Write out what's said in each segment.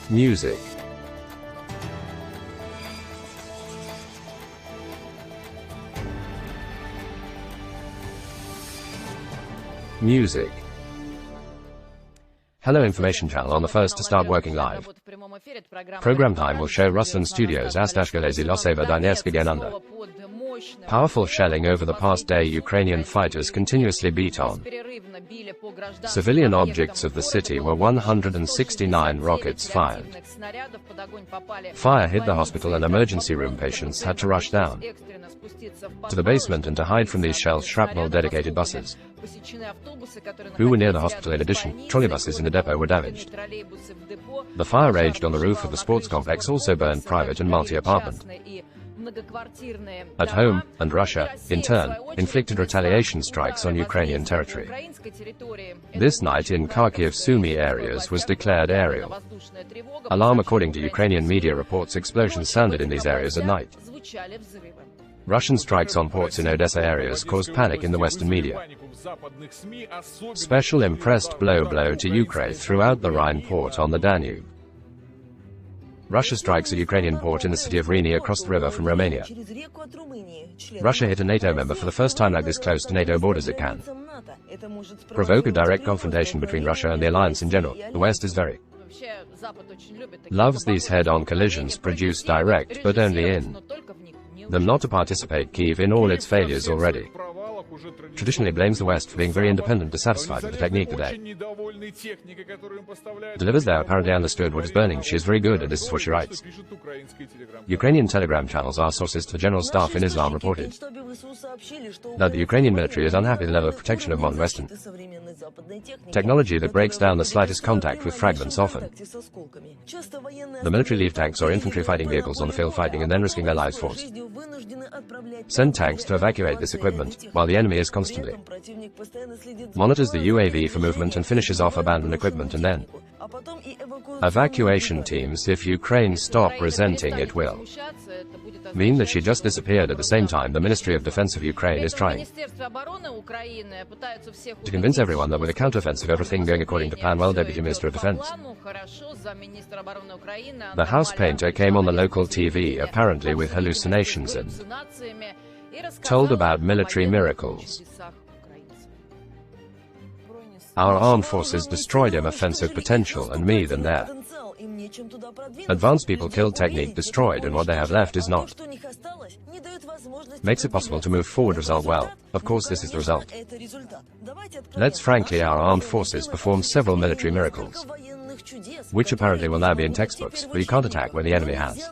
Music. Music. Hello Information Channel on the first to start working live. Program time will show Russian studios Astashkalezi Loseva Donetsk again under powerful shelling over the past day. Ukrainian fighters continuously beat on civilian objects of the city were 169 rockets fired. Fire hit the hospital and emergency room. Patients had to rush down to the basement and to hide from these shell shrapnel dedicated buses who were near the hospital. In addition, trolleybuses in the depot were damaged. The fire raged on the roof of the sports complex, also burned private and multi-apartment at home, and Russia, in turn, inflicted retaliation strikes on Ukrainian territory. This night in Kharkov Sumy areas was declared aerial alarm. According to Ukrainian media reports, explosions sounded in these areas at night. Russian strikes on ports in Odessa areas caused panic in the Western media. Special impressed blow to Ukraine throughout the Rhine port on the Danube. Russia strikes a Ukrainian port in the city of Reni across the river from Romania. Russia hit a NATO member for the first time like this close to NATO borders. It can provoke a direct confrontation between Russia and the alliance in general. The West is very loves these head-on collisions, produce direct but only in them not to participate. Kyiv, in all its failures already, traditionally blames the West for being very independent, dissatisfied with the technique today delivers. There apparently understood what is burning. She is very good, and this is what she writes. Ukrainian telegram channels, our sources to the General Staff in Islam, reported that the Ukrainian military is unhappy with the level of protection of modern Western technology that breaks down the slightest contact with fragments. Often the military leave tanks or infantry fighting vehicles on the field fighting and then risking their lives forced send tanks to evacuate this equipment, while the enemy is constantly monitors the UAV for movement and finishes off abandoned equipment, and then evacuation teams. If Ukraine stop resenting, it will mean that she just disappeared. At the same time, the Ministry of Defense of Ukraine is trying to convince everyone that with a counteroffensive everything going according to plan. Well, Deputy Minister of Defense, the house painter, came on the local TV apparently with hallucinations and told about military miracles. Our armed forces destroyed him, offensive potential, and me than their advanced people killed, technique destroyed, and what they have left is not makes it possible to move forward. Result, well, of course this is the result. Let's frankly, our armed forces performed several military miracles, which apparently will now be in textbooks, but you can't attack when the enemy has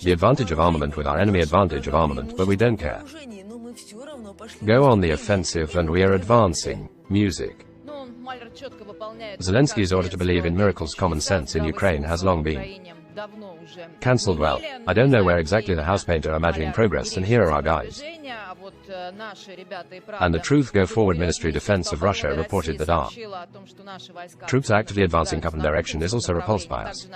the advantage of armament with our enemy advantage of armament, but we don't care. Go on the offensive and we are advancing. Music. Zelensky's order to believe in miracles, common sense in Ukraine has long been cancelled. Well, I don't know where exactly the house painter are imagining progress, and here are our guys and the truth go forward. Ministry Defense of Russia reported that our troops actively advancing Kupan direction is also repulsed by us.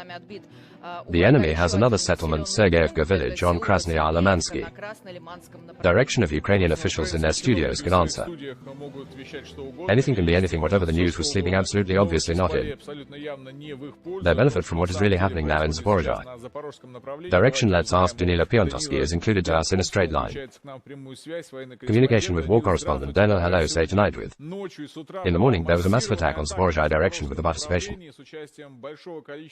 The enemy has another settlement, Sergeyevka village on Krasnaya Limansky direction. Of Ukrainian officials in their studios can answer anything, can be anything. Whatever the news was sleeping, absolutely obviously not in their benefit from what is really happening now in Zaporozhye direction. Let's ask Danila Piontovsky is included to us in a straight line communication with war correspondent Daniel. Hello, say tonight with in the morning there was a massive attack on Zaporozhye direction with the participation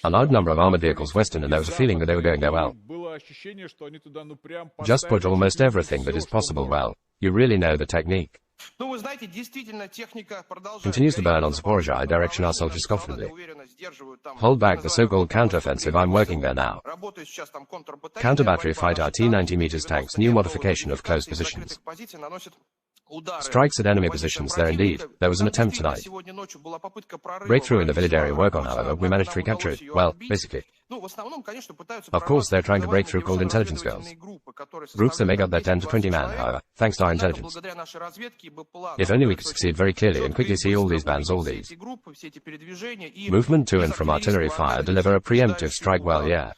a large number of armored vehicles western, and there was a feeling that they were going there. Well, just put almost everything that is possible. Well, you really know the technique continues to burn on Zaporozhye direction. Our soldiers confidently hold back the so-called counteroffensive. I'm working there now. Counter-battery fighter T-90 meters tanks, new modification of close positions. Strikes at enemy positions. There indeed, there was an attempt tonight. Breakthrough in the village area. Work on, however, we managed to recapture it. Well, basically. Of course, they're trying to break through, called intelligence girls. Groups that make up their 10 to 20 man, however, thanks to our intelligence. If only we could succeed very clearly and quickly see all these bands, all these movement to and from artillery fire, deliver a preemptive strike. Well, yeah.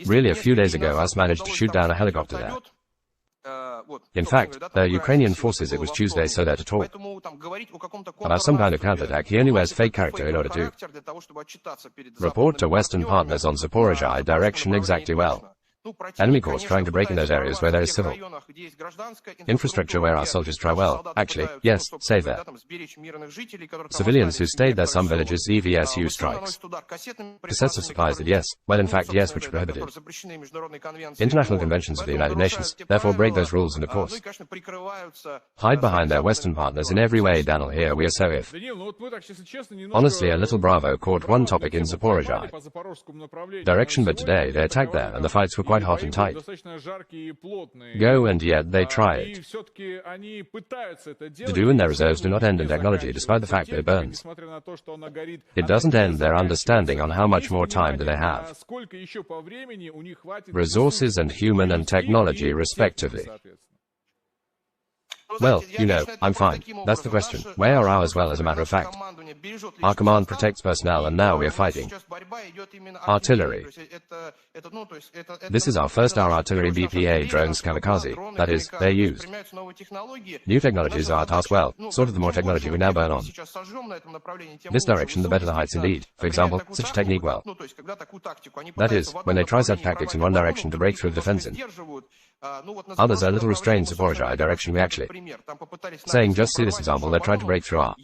Really, a few days ago, us managed to shoot down a helicopter there. In fact, they're Ukrainian forces. It was Tuesday, so they're to talk about some kind of counterattack. He only wears fake character in order to report to Western partners on Zaporozhye direction exactly well. Enemy corps trying to break in those areas where there is civil infrastructure where our soldiers try well. Actually, yes, save there. Civilians who stayed there, some villages, EVSU strikes. Cassettes of supplies that yes, well in fact yes, which are prohibited. International conventions of the United Nations, therefore break those rules and of course hide behind their Western partners in every way. Daniel, here we are so if. Honestly, a little Bravo caught one topic in Zaporozhye direction, but today they attacked there and the fights were quite hot and tight. Go, and yet they try it. To do, and their reserves do not end in technology despite the fact that it burns. It doesn't end their understanding on how much more time do they have. Resources and human and technology respectively. Well, you know, I'm fine. That's the question. Where are ours? Well, as a matter of fact, our command protects personnel and now we are fighting. Artillery. This is our first artillery BPA drones kamikaze. That is, they're used. New technologies are our task. Well, sort of the more technology we now burn on this direction, the better the heights indeed. For example, such a technique, well, that is, when they try such tactics in one direction to break through the defense in others are a little restrained Zaporozhye direction. We actually saying, just see this example, they tried to break through our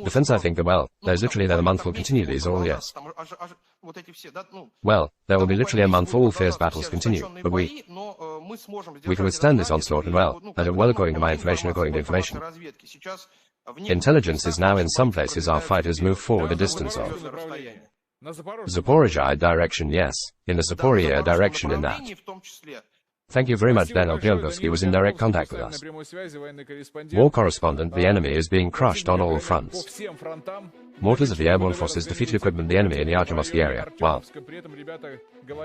defense. I think that, well, there's literally that a month will continue these all, yes. Well, there will be literally a month all fierce battles continue, but we can withstand this onslaught and well, according to my information, according to information. Intelligence is now in some places our fighters move forward a distance of Zaporozhye direction, yes, in the Zaporozhye direction in that. Thank you very much. Daniel Kryelkovsky was in direct contact with us. War correspondent, the enemy is being crushed on all fronts. Mortars of the airborne forces defeated equipment the enemy in the Artemovsky area. Wow.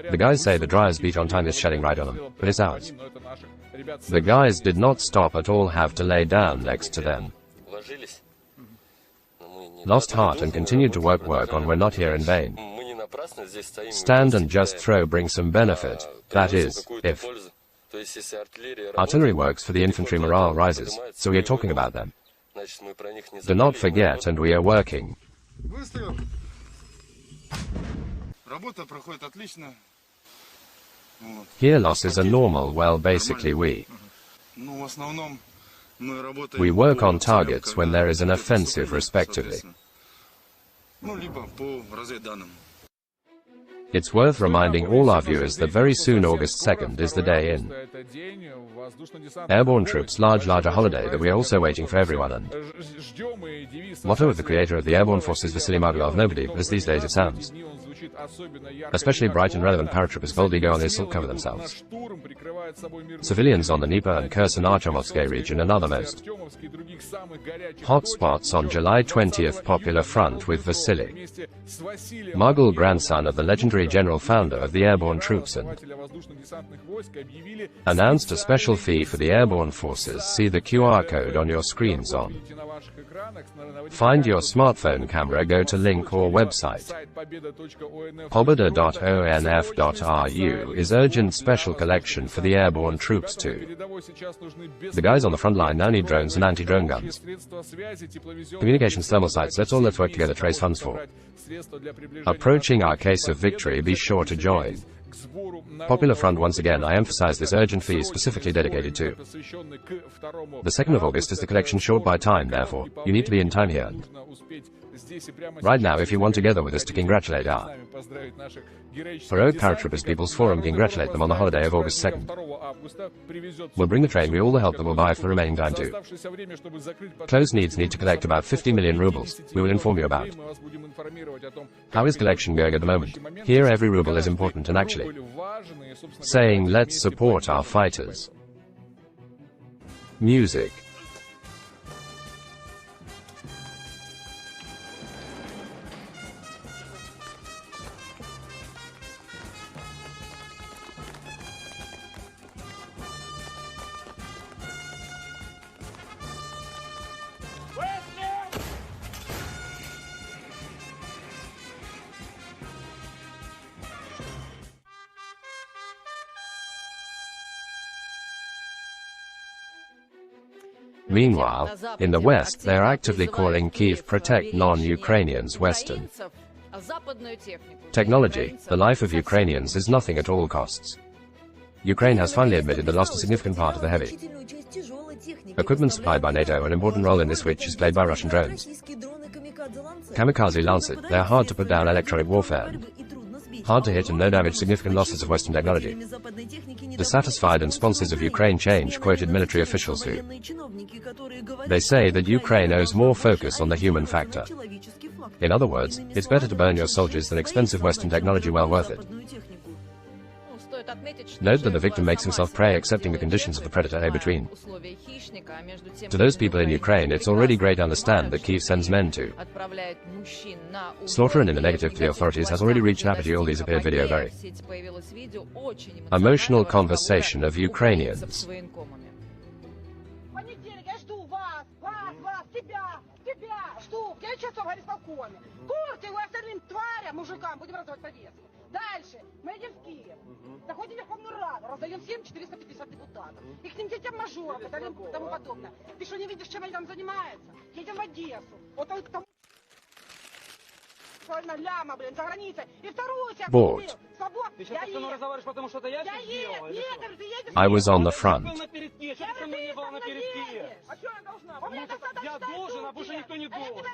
The guys say the dryers beat on time is shedding right on them, but it's ours. The guys did not stop at all, have to lay down next to them. Lost heart and continued to work on. We're not here in vain. Stand and just throw, bring some benefit. That is, if artillery works for the infantry, morale rises, so we are talking about them. Do not forget, and we are working. Here losses are normal. Well, basically we work on targets when there is an offensive respectively. It's worth reminding all our viewers that very soon, August 2nd, is the day in airborne troops, larger holiday that we are also waiting for everyone, and motto of the creator of the airborne forces, Vasily Margulov. Nobody, as these days it sounds, especially bright and relevant paratroopers, boldly go on his silk cover themselves. Civilians on the Dnieper and Kherson Artemovsky region and other most hot spots on July 20th. Popular Front with Vasily Margul, grandson of the legendary general founder of the airborne troops, and announced a special fee for the airborne forces. See the QR code on your screens on. Find your smartphone camera, go to link or website. Poboda.onf.ru is urgent special collection for the airborne troops too. The guys on the front line now need drones and anti-drone guns. Communications, thermal sites, let's work together to raise funds for approaching our case of victory. Be sure to join. Popular Front. Once again, I emphasize this urgent fee specifically dedicated to the 2nd of August is the collection, short by time, therefore, you need to be in time here. And right now, if you want together with us to congratulate our heroic paratroopers, People's Forum, congratulate them on the holiday of August 2nd. We'll bring the train, all the help that we'll buy for the remaining time too. Close needs need to collect about 50 million rubles. We will inform you about how is collection going at the moment. Here every ruble is important, and actually saying let's support our fighters. Music. Meanwhile, in the West, they are actively calling Kyiv protect non-Ukrainians Western technology. The life of Ukrainians is nothing at all costs. Ukraine has finally admitted they lost a significant part of the heavy equipment supplied by NATO. An important role in this which is played by Russian drones. Kamikaze Lancet, they are hard to put down electronic warfare and hard to hit and no damage, significant losses of Western technology. Dissatisfied and sponsors of Ukraine change quoted military officials who they say that Ukraine owes more focus on the human factor. In other words, it's better to burn your soldiers than expensive Western technology well worth it. Note that the victim makes himself prey accepting the conditions of the predator between. To those people in Ukraine, it's already great to understand that Kyiv sends men to slaughter, and in the negative to the authorities has already reached an apogee. All these appeared video very emotional conversation of Ukrainians. Дальше. Мы едем в Киев. Заходим в Верховную Раду, раздаем всем 450 депутатов. Их детям-мажорам, и тому подобное. Ты что, не видишь, чем они там занимаются? Едем в Одессу. Вот он к тому... Ляма, блин, за границей. И вторую тебя купил. Свобод. Ты сейчас со мной разговариваешь, потому что это я сейчас сделал? I was on the front. Я должен, а больше никто не должен.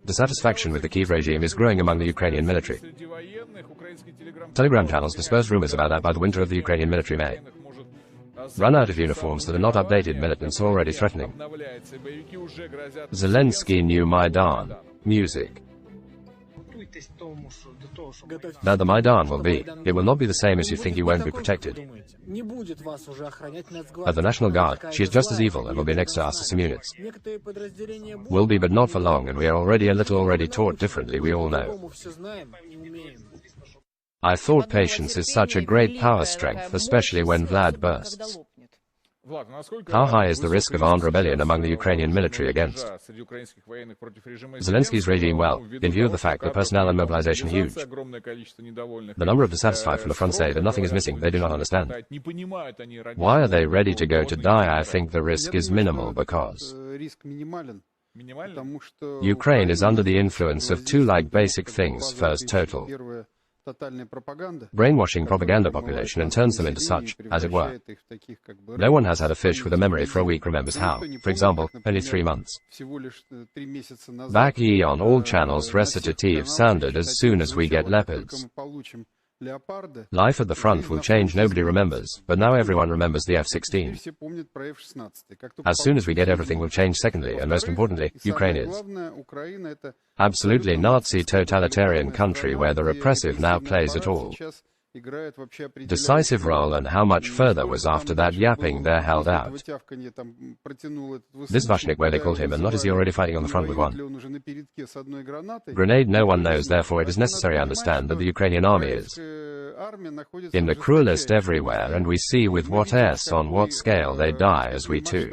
Dissatisfaction with the Kyiv regime is growing among the Ukrainian military. Telegram channels disperse rumors about that by the winter of the Ukrainian military may run out of uniforms that are not updated. Militants are already threatening Zelensky new Maidan music. Now the Maidan will be, it will not be the same as you think. You won't be protected. At the National Guard, she is just as evil and will be next to us as some units. Will be, but not for long, and we are already taught differently, we all know. I thought patience is such a great power strength, especially when Vlad bursts. How high is the risk of armed rebellion among the Ukrainian military against Zelensky's regime? Well, in view of the fact that personnel and mobilization are huge, the number of dissatisfied from the front say that nothing is missing. They do not understand. Why are they ready to go to die? I think the risk is minimal because Ukraine is under the influence of two basic things. First, total brainwashing propaganda population and turns them into such, as it were. No one has had a fish with a memory for a week remembers how, for example, only 3 months back on all channels recitative sounded as soon as we get leopards. Life at the front will change, nobody remembers, but now everyone remembers the F-16. As soon as we get everything will change. Secondly, and most importantly, Ukraine is absolutely Nazi totalitarian country where the repressive now plays it all. Decisive role, and how much further was after that yapping there held out. This Vashnik, where they called him, and not is he already fighting on the front with one grenade? No one knows, therefore it is necessary to understand that the Ukrainian army is in the cruelest everywhere, and we see with what on what scale they die as we too.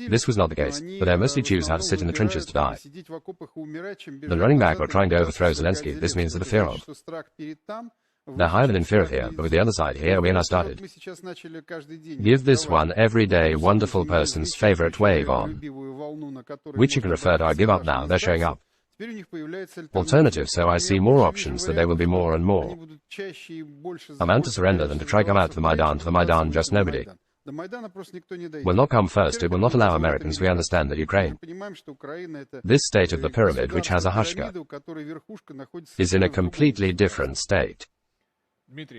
This was not the case, but they mostly choose how to sit in the trenches to die than running back or trying to overthrow Zelensky. This means that the fear of they're higher than in fear of here, but with the other side here we are now started. Give this one everyday wonderful person's favorite wave on, which you can refer to. I give up now, they're showing up. Alternative, so I see more options, that there will be more and more. A man to surrender than to try come out to the Maidan. To the Maidan just nobody will not come first. It will not allow Americans. We understand that Ukraine, this state of the pyramid which has a hushka, is in a completely different state.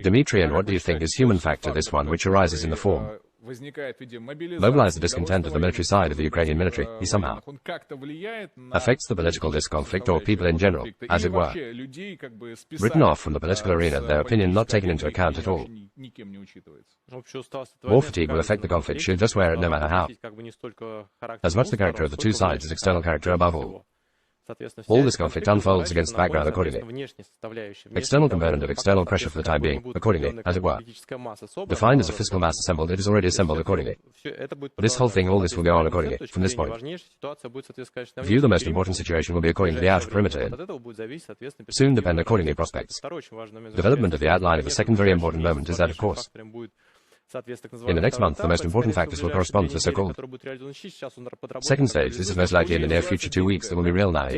Dmitry, and what do you think is human factor? This one which arises in the form mobilize the discontent of the military side of the Ukrainian military. He somehow affects the political conflict, or people in general, as it were, written off from the political arena, their opinion not taken into account at all. War fatigue will affect the conflict, should just wear it no matter how. As much the character of the two sides as external character above all. All this conflict unfolds against the background accordingly. External component of external pressure for the time being, accordingly, as it were. Defined as a physical mass assembled, it is already assembled accordingly. This whole thing, all this will go on accordingly, from this point. View the most important situation will be according to the outer perimeter in. Soon depend accordingly prospects. Development of the outline of the second very important moment is that, of course, In the next month, the most important factors will correspond to the so-called second stage. This is most likely in the near future 2 weeks that will be real now.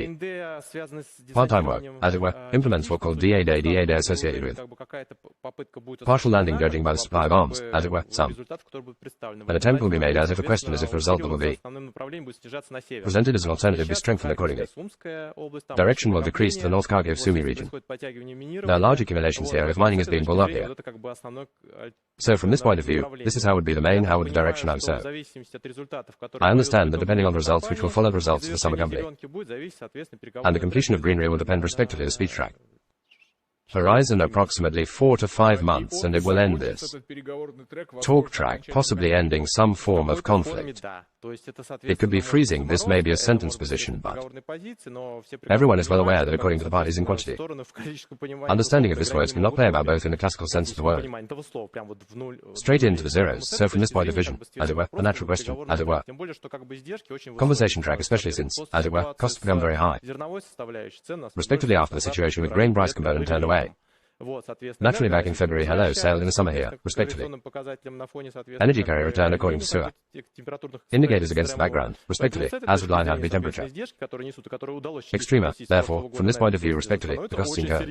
Part-time work, as it were, implements what called DA-Day associated with partial landing, judging by the supply of arms, as it were, some. An attempt will be made as if a question as if the result that will be presented as an alternative be strengthened accordingly. Direction will decrease to the North Kharkov Sumy region. There are large accumulations here if mining is being pulled up here. So from this point of view, this is how would be the main, how would the direction I observe. I understand that depending on the results which will follow the results of the summer company, and the completion of greenery will depend respectively the speech track. Horizon approximately 4 to 5 months and it will end this talk track, possibly ending some form of conflict. It could be freezing, this may be a sentence position, but everyone is well aware that according to the parties in quantity, understanding of this words cannot play about both in the classical sense of the word, straight into the zeros, so from this point of vision, as it were, a natural question, as it were, conversation track, especially since, as it were, costs become very high, respectively after the situation with grain price component turned away. Naturally back in February, hello, sale in the summer here, respectively. Energy carrier return according to sewer. Indicators against the background, respectively, as would line out the temperature. Extrema, therefore, from this point of view, respectively, the costs incurred,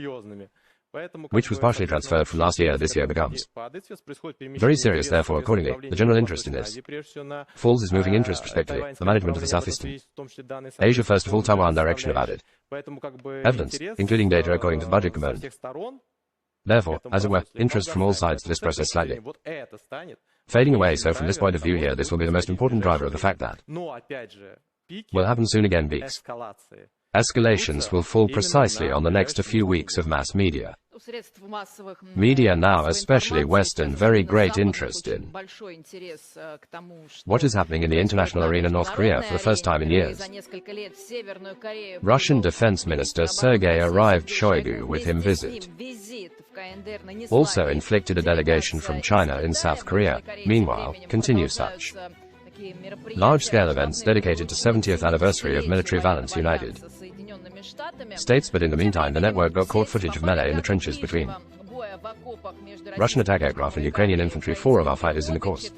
which was partially transferred from last year, this year becomes very serious, therefore, accordingly, the general interest in this falls is moving interest, respectively, the management of the southeastern Asia, first of all, Taiwan direction about it. Evidence, including data according to the budget component. Therefore, as it were, interest from all sides to this process slightly fading away, so from this point of view here, this will be the most important driver of the fact that will happen soon again, peaks. Escalations will fall precisely on the next a few weeks of mass media. Media now, especially Western, very great interest in what is happening in the international arena. North Korea, for the first time in years. Russian Defense Minister Sergei arrived, Shoigu with him visit. Also inflicted a delegation from China in South Korea. Meanwhile, continue such large-scale events dedicated to 70th anniversary of military valence United States, but in the meantime the network got caught footage of melee in the trenches between Russian attack aircraft and Ukrainian infantry. 4 of our fighters in the course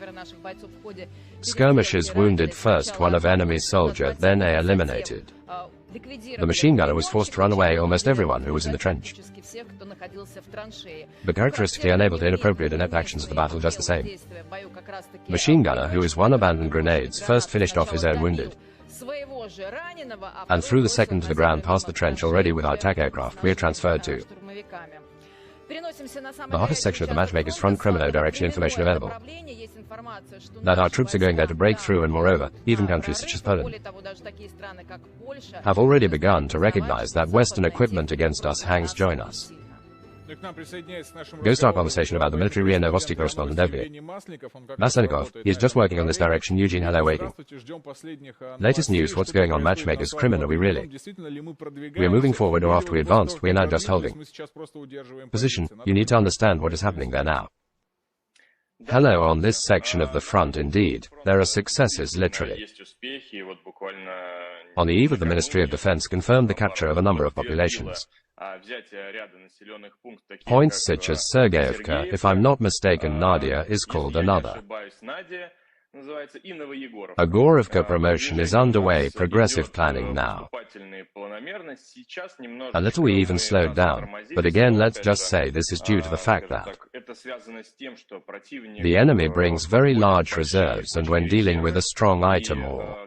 skirmishes wounded, first one of enemy soldier, then a eliminated. The machine gunner was forced to run away, almost everyone who was in the trench, but characteristically unable to inappropriate inept actions of the battle just the same. Machine gunner, who is one abandoned grenades, first finished off his own wounded, and threw the second to the ground past the trench. Already with our attack aircraft, we are transferred to the hottest section of the matchmaker's front. Kremlin direction information available that our troops are going there to break through, and moreover, even countries such as Poland have already begun to recognize that Western equipment against us hangs. Join us. Goes to our conversation about the military RIA Novosti correspondent Evgeny Maslenikov. He is just working on this direction. Eugene, hello, waiting. Latest news, what's going on? Matchmakers, criminal, we really? We are moving forward, or after we advanced, we are now just holding position. You need to understand what is happening there now. Hello, on this section of the front, indeed, there are successes, literally. On the eve of the Ministry of Defense confirmed the capture of a number of populations. Points such as Sergeyevka, if I'm not mistaken, Nadia is called another. Agorovka promotion is underway, progressive planning now. A little we even slowed down, but again let's just say this is due to the fact that the enemy brings very large reserves, and when dealing with a strong item or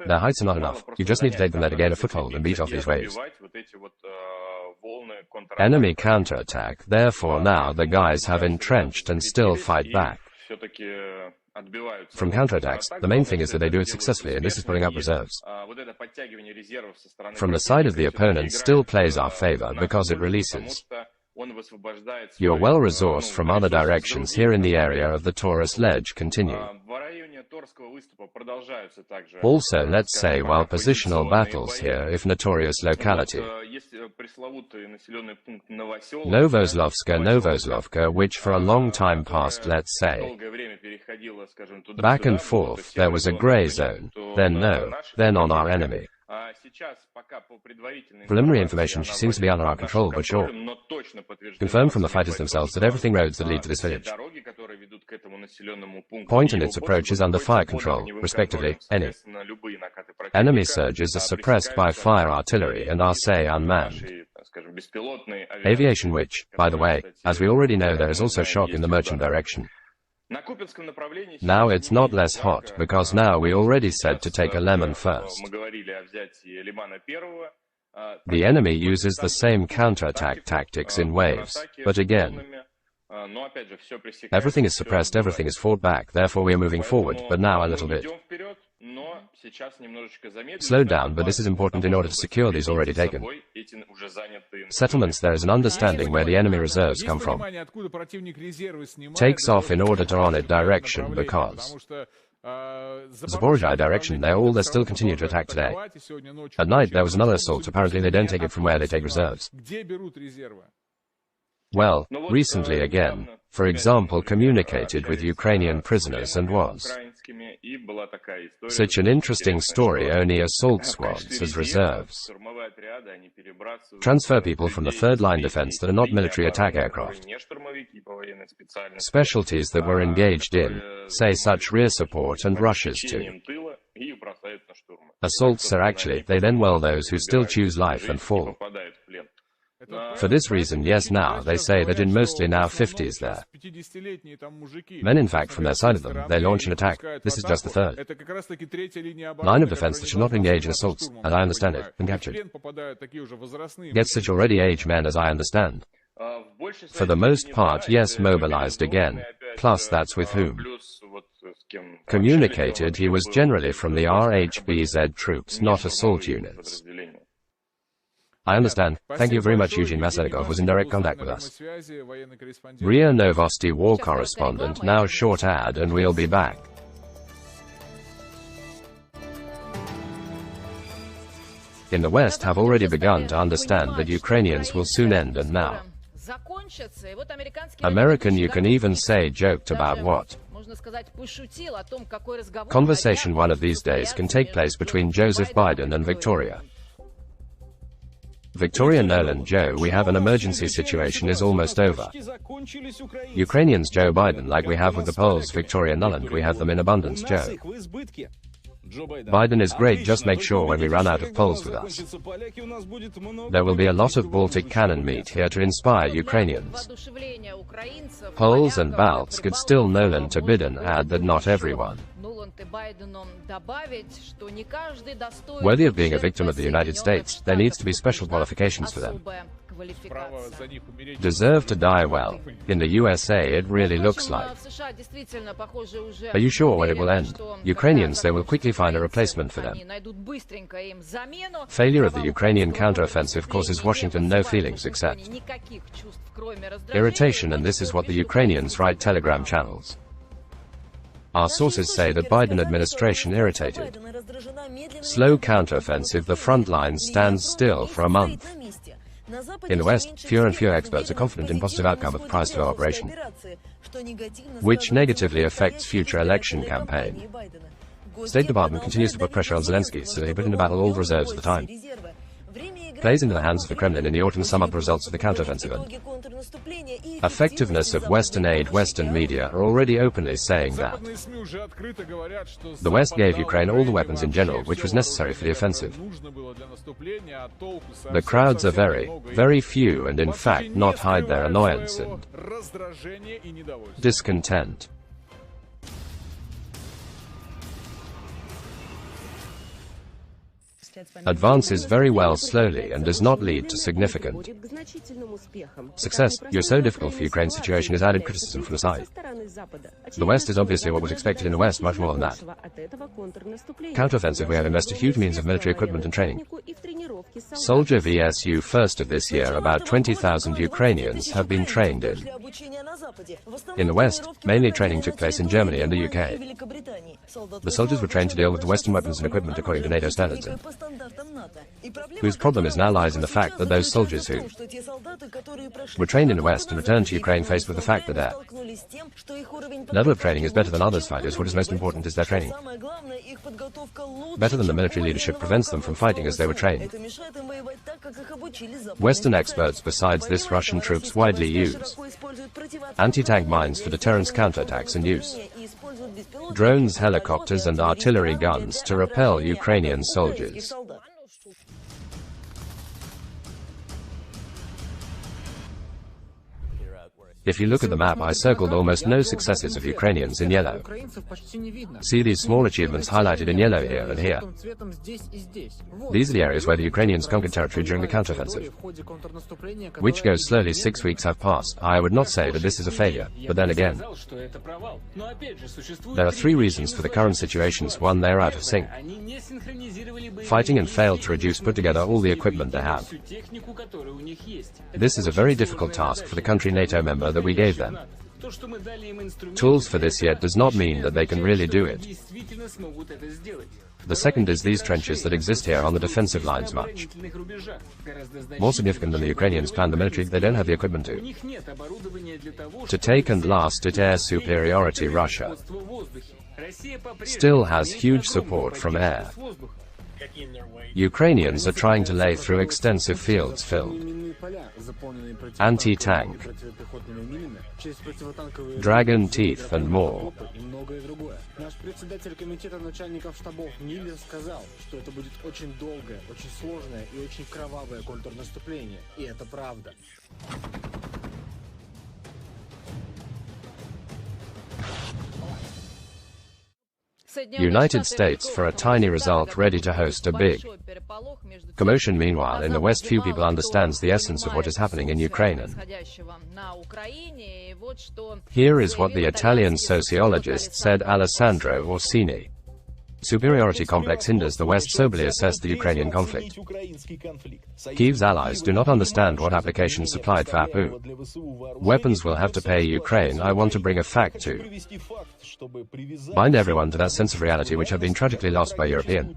their heights are not enough, you just need to take them there to gain a foothold and beat off these waves. Enemy counterattack, therefore now the guys have entrenched and still fight back. From counterattacks, the main thing is that they do it successfully, and this is pulling up reserves from the side of the opponent still plays our favor, because it releases you are well resourced from other directions here in the area of the Taurus Ledge. Continue. Also, let's say, while positional battles here, if notorious locality Novoslovka, which for a long time past, let's say, back and forth, there was a gray zone, then no, then on our enemy. Preliminary information seems to be under our control, but sure. Confirmed from the fighters themselves that everything roads that lead to this village. Point and its approach is under fire control, respectively. Any enemy surges are suppressed by fire artillery and are, say, unmanned. Aviation which, by the way, as we already know, there is also shock in the merchant direction. Now it's not less hot, because now we already said to take a lemon first. The enemy uses the same counterattack tactics in waves, but again, everything is suppressed, everything is fought back, therefore we are moving forward, but now a little bit. Slowed down, but this is important in order to secure these already taken settlements. There is an understanding where the enemy reserves come from. Takes off in order to on it direction, because Zaporozhye direction, they still continue to attack today. At night there was another assault, apparently they don't take it from where they take reserves. Well, recently again, for example, communicated with Ukrainian prisoners and was such an interesting story, only assault squads as reserves. Transfer people from the third-line defense that are not military attack aircraft. Specialties that were engaged in, say, such rear support and rushes to. Assaults are actually, they then well those who still choose life and fall. For this reason, yes, now they say that in mostly now 50s there. Men, in fact, from their side of them, they launch an attack. This is just the third line of defense that should not engage in assaults, as I understand it, and captured. Gets such already aged men, as I understand. For the most part, yes, mobilized again. Plus that's with whom. Communicated he was generally from the RHBZ troops, not assault units. I understand. Thank you very much. Eugene Masenikov was in direct contact with us. RIA Novosti war correspondent, now short ad and we'll be back. In the West have already begun to understand that Ukrainians will soon end, and now American, you can even say, joked about what conversation one of these days can take place between Joseph Biden and Victoria. Victoria Nolan, Joe, we have an emergency situation is almost over. Ukrainians, Joe Biden, like we have with the Poles, Victoria Nuland, we have them in abundance, Joe. Biden is great, just make sure when we run out of Poles with us. There will be a lot of Baltic cannon meat here to inspire Ukrainians. Poles and Balts could still Nolan to Biden add that not everyone worthy of being a victim of the United States, there needs to be special qualifications for them. Deserve to die well. In the USA it really looks like. Are you sure when it will end? Ukrainians, they will quickly find a replacement for them. Failure of the Ukrainian counteroffensive causes Washington no feelings except irritation, and this is what the Ukrainians write telegram channels. Our sources say that Biden administration irritated. Slow counteroffensive, the front line stands still for a month. In the West, fewer and fewer experts are confident in positive outcome of the prize-to-go operation, which negatively affects future election campaign. State Department continues to put pressure on Zelensky, so they put into battle all the reserves at the time. Plays into the hands of the Kremlin in the autumn to sum up the results of the counteroffensive and effectiveness of Western aid. Western media are already openly saying that the West gave Ukraine all the weapons in general which was necessary for the offensive. The crowds are very, very few and in fact not hide their annoyance and discontent. Advances very well slowly and does not lead to significant success. You're so difficult for Ukraine's situation is added criticism from the side. The West is obviously what was expected in the West, much more than that. Counteroffensive, we have invested huge means of military equipment and training. Soldier VSU first of this year, about 20,000 Ukrainians have been trained in. In the West, mainly training took place in Germany and the UK. The soldiers were trained to deal with the Western weapons and equipment according to NATO standards. whose problem is now lies in the fact that those soldiers who were trained in the West and returned to Ukraine faced with the fact that their level of training is better than others fighters. What is most important is their training. Better than the military leadership prevents them from fighting as they were trained. Western experts besides this Russian troops widely use anti-tank mines for deterrence counterattacks and use drones, helicopters and artillery guns to repel Ukrainian soldiers. If you look at the map, I circled almost no successes of Ukrainians in yellow. See these small achievements highlighted in yellow here and here. These are the areas where the Ukrainians conquered territory during the counteroffensive, which goes slowly. 6 weeks have passed. I would not say that this is a failure, but then again, there are three reasons for the current situations. One, they are out of sync, fighting and failed to put together all the equipment they have. This is a very difficult task for the country NATO member that we gave them tools for this, yet does not mean that they can really do it. The second is these trenches that exist here on the defensive lines much more significant than the Ukrainians planned. The military, they don't have the equipment to take and last at air superiority. Russia still has huge support from air. Ukrainians are trying to lay through extensive fields filled anti-tank, dragon teeth and more. United States for a tiny result, ready to host a big commotion. Meanwhile, in the West, few people understands the essence of what is happening in Ukraine. And here is what the Italian sociologist said, Alessandro Orsini. Superiority complex hinders the West soberly assess the Ukrainian conflict. Kyiv's allies do not understand what applications supplied for APU weapons will have to pay Ukraine. I want to bring a fact to bind everyone to that sense of reality which have been tragically lost by European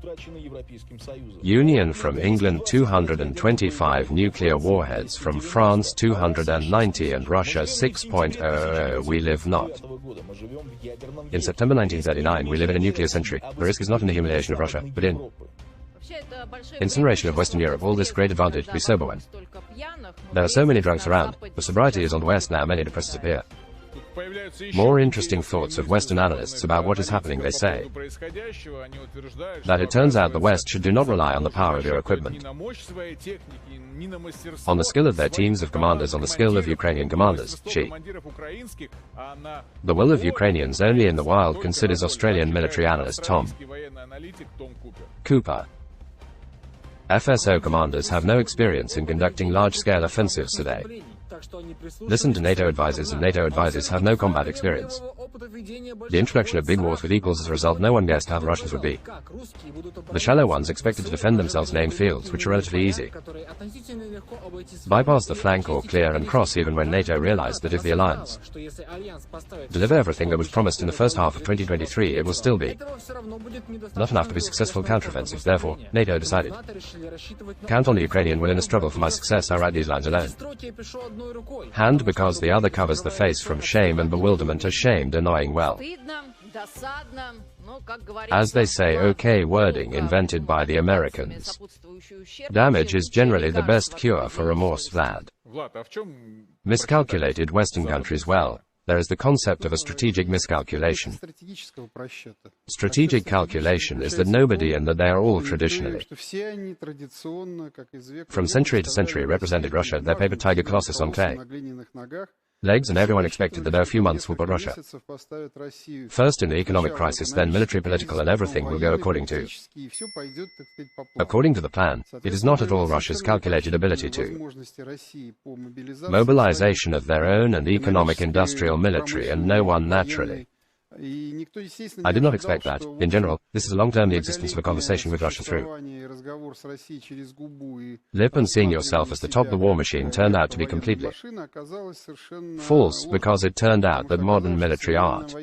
Union. From England 225 nuclear warheads, from France 290 and Russia 6.00. We live not in September 1939. We live in a nuclear century. The risk is not in the humiliation of Russia, but in incineration of Western Europe. All this great advantage to be sober when there are so many drunks around. The sobriety is on the West now. Many depressed appear. More interesting thoughts of Western analysts about what is happening. They say that it turns out the West should do not rely on the power of your equipment, on the skill of their teams of commanders, on the skill of Ukrainian commanders. The will of Ukrainians only in the wild, considers Australian military analyst Tom Cooper. FSO commanders have no experience in conducting large-scale offensives today. Listen to NATO advisors, and NATO advisors have no combat experience. The introduction of big wars with equals as a result. No one guessed how the Russians would be. The shallow ones expected to defend themselves, name fields which are relatively easy, bypass the flank or clear and cross, even when NATO realized that if the alliance deliver everything that was promised in the first half of 2023, it will still be not enough to be successful counteroffensives. Therefore, NATO decided, count on the Ukrainian will in a struggle for my success. I write these lines alone. Hand because the other covers the face from shame and bewilderment. Ashamed, annoying, well, as they say, okay wording invented by the Americans. Damage is generally the best cure for remorse. Vlad. Miscalculated Western countries. Well, there is the concept of a strategic miscalculation. Strategic calculation is that nobody, and that they are all traditionally, from century to century, represented Russia, their paper tiger colossus on clay legs, and everyone expected that a few months will put Russia first in the economic crisis, then military, political, and everything will go according to the plan. It is not at all Russia's calculated ability to mobilization of their own and economic, industrial, military, and no one naturally. I did not expect that. In general, this is a long-term the existence of a conversation with Russia through lip and seeing yourself as the top. The war machine turned out to be completely false, because it turned out that modern military art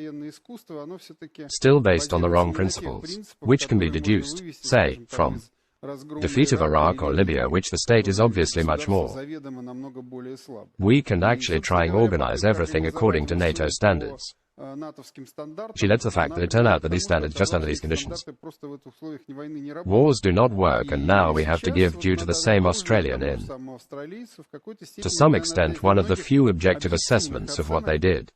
still based on the wrong principles, which can be deduced, say, from defeat of Iraq or Libya, which the state is obviously much more weak and actually trying to organize everything according to NATO standards. She led to the fact that it turned out that these standards just under these conditions. Wars do not work, and now we have to give due to the same Australian in, to some extent, one of the few objective assessments of what they did.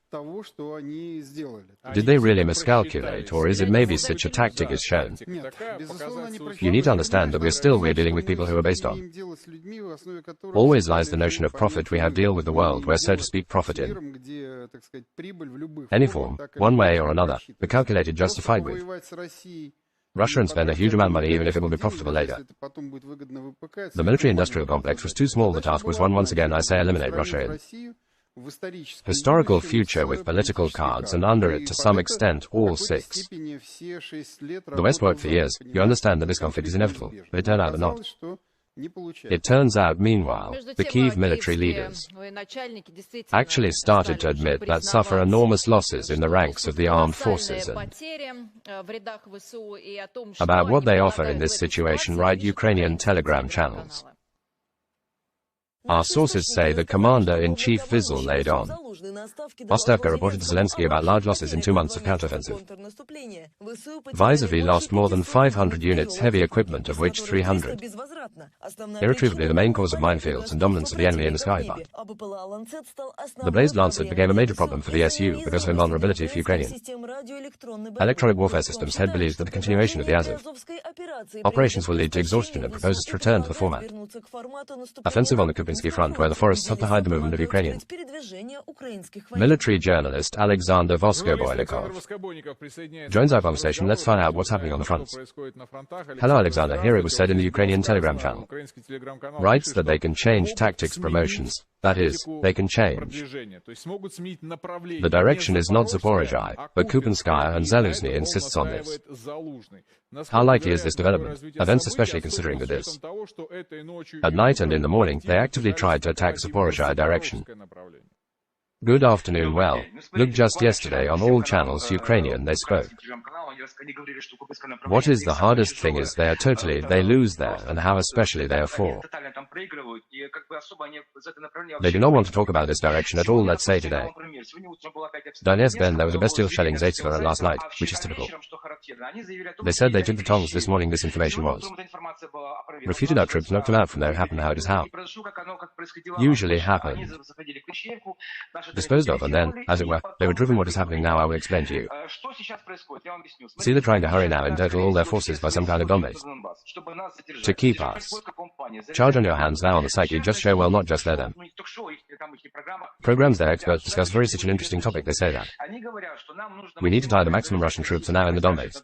Did they really miscalculate, or is it maybe such a tactic is shown? You need to understand that we're dealing with people who are based on. Always lies the notion of profit. We have deal with the world where, so to speak, profit in any form, one way or another, the calculated justified with. Russia and spend a huge amount of money even if it will be profitable later. The military-industrial complex was too small. The task was one. Once again I say eliminate Russia in historical future with political cards, and under it to some extent all six. The West worked for years. You understand that this conflict is inevitable, but it turned out that not. It turns out, meanwhile, the Kiev military leaders actually started to admit that suffer enormous losses in the ranks of the armed forces, and about what they offer in this situation write Ukrainian telegram channels. Our sources say that Commander-in-Chief Vizl laid on. Ostevka reported to Zelensky about large losses in 2 months of counteroffensive. Vyazovye lost more than 500 units heavy equipment, of which 300 irretrievably, the main cause of minefields and dominance of the enemy in the sky part. The blazed Lancet became a major problem for the SU because of invulnerability for Ukrainian electronic warfare systems. Head believes that the continuation of the Azov operations will lead to exhaustion and proposes to return to the format offensive on the Kupiansky front, where the forests help to hide the movement of Ukrainian military journalist Alexander Voskoboynikov joins our conversation. Let's find out what's happening on the fronts. Hello Alexander, here it was said in the Ukrainian telegram channel. Writes that they can change tactics promotions. That is, they can change. The direction is not Zaporozhye, but Kupianskaya, and Zaluzhny insists on this. How likely is this development? Events, especially considering that this at night and in the morning, they actively tried to attack Zaporozhye direction. Good afternoon. Well, look, just yesterday on all channels Ukrainian they spoke. What is the hardest thing is they lose there, and how especially they are for. They do not want to talk about this direction at all. Let's say today. Donetsk, then there was a bestial shelling Zaporozhye last night, which is typical. They said they took the tongs this morning. This information was refuted. Our troops knocked them out from there. It happened how it is how usually happens. Disposed of, and then, as it were, they were driven. What is happening now I will explain to you. See, they're trying to hurry now in total all their forces by some kind of Donbass to keep us. Charge on your hands now on the psyche, just show, well, not just there them. Programs their experts discuss very such an interesting topic. They say that we need to tie the maximum Russian troops are now in the Donbass.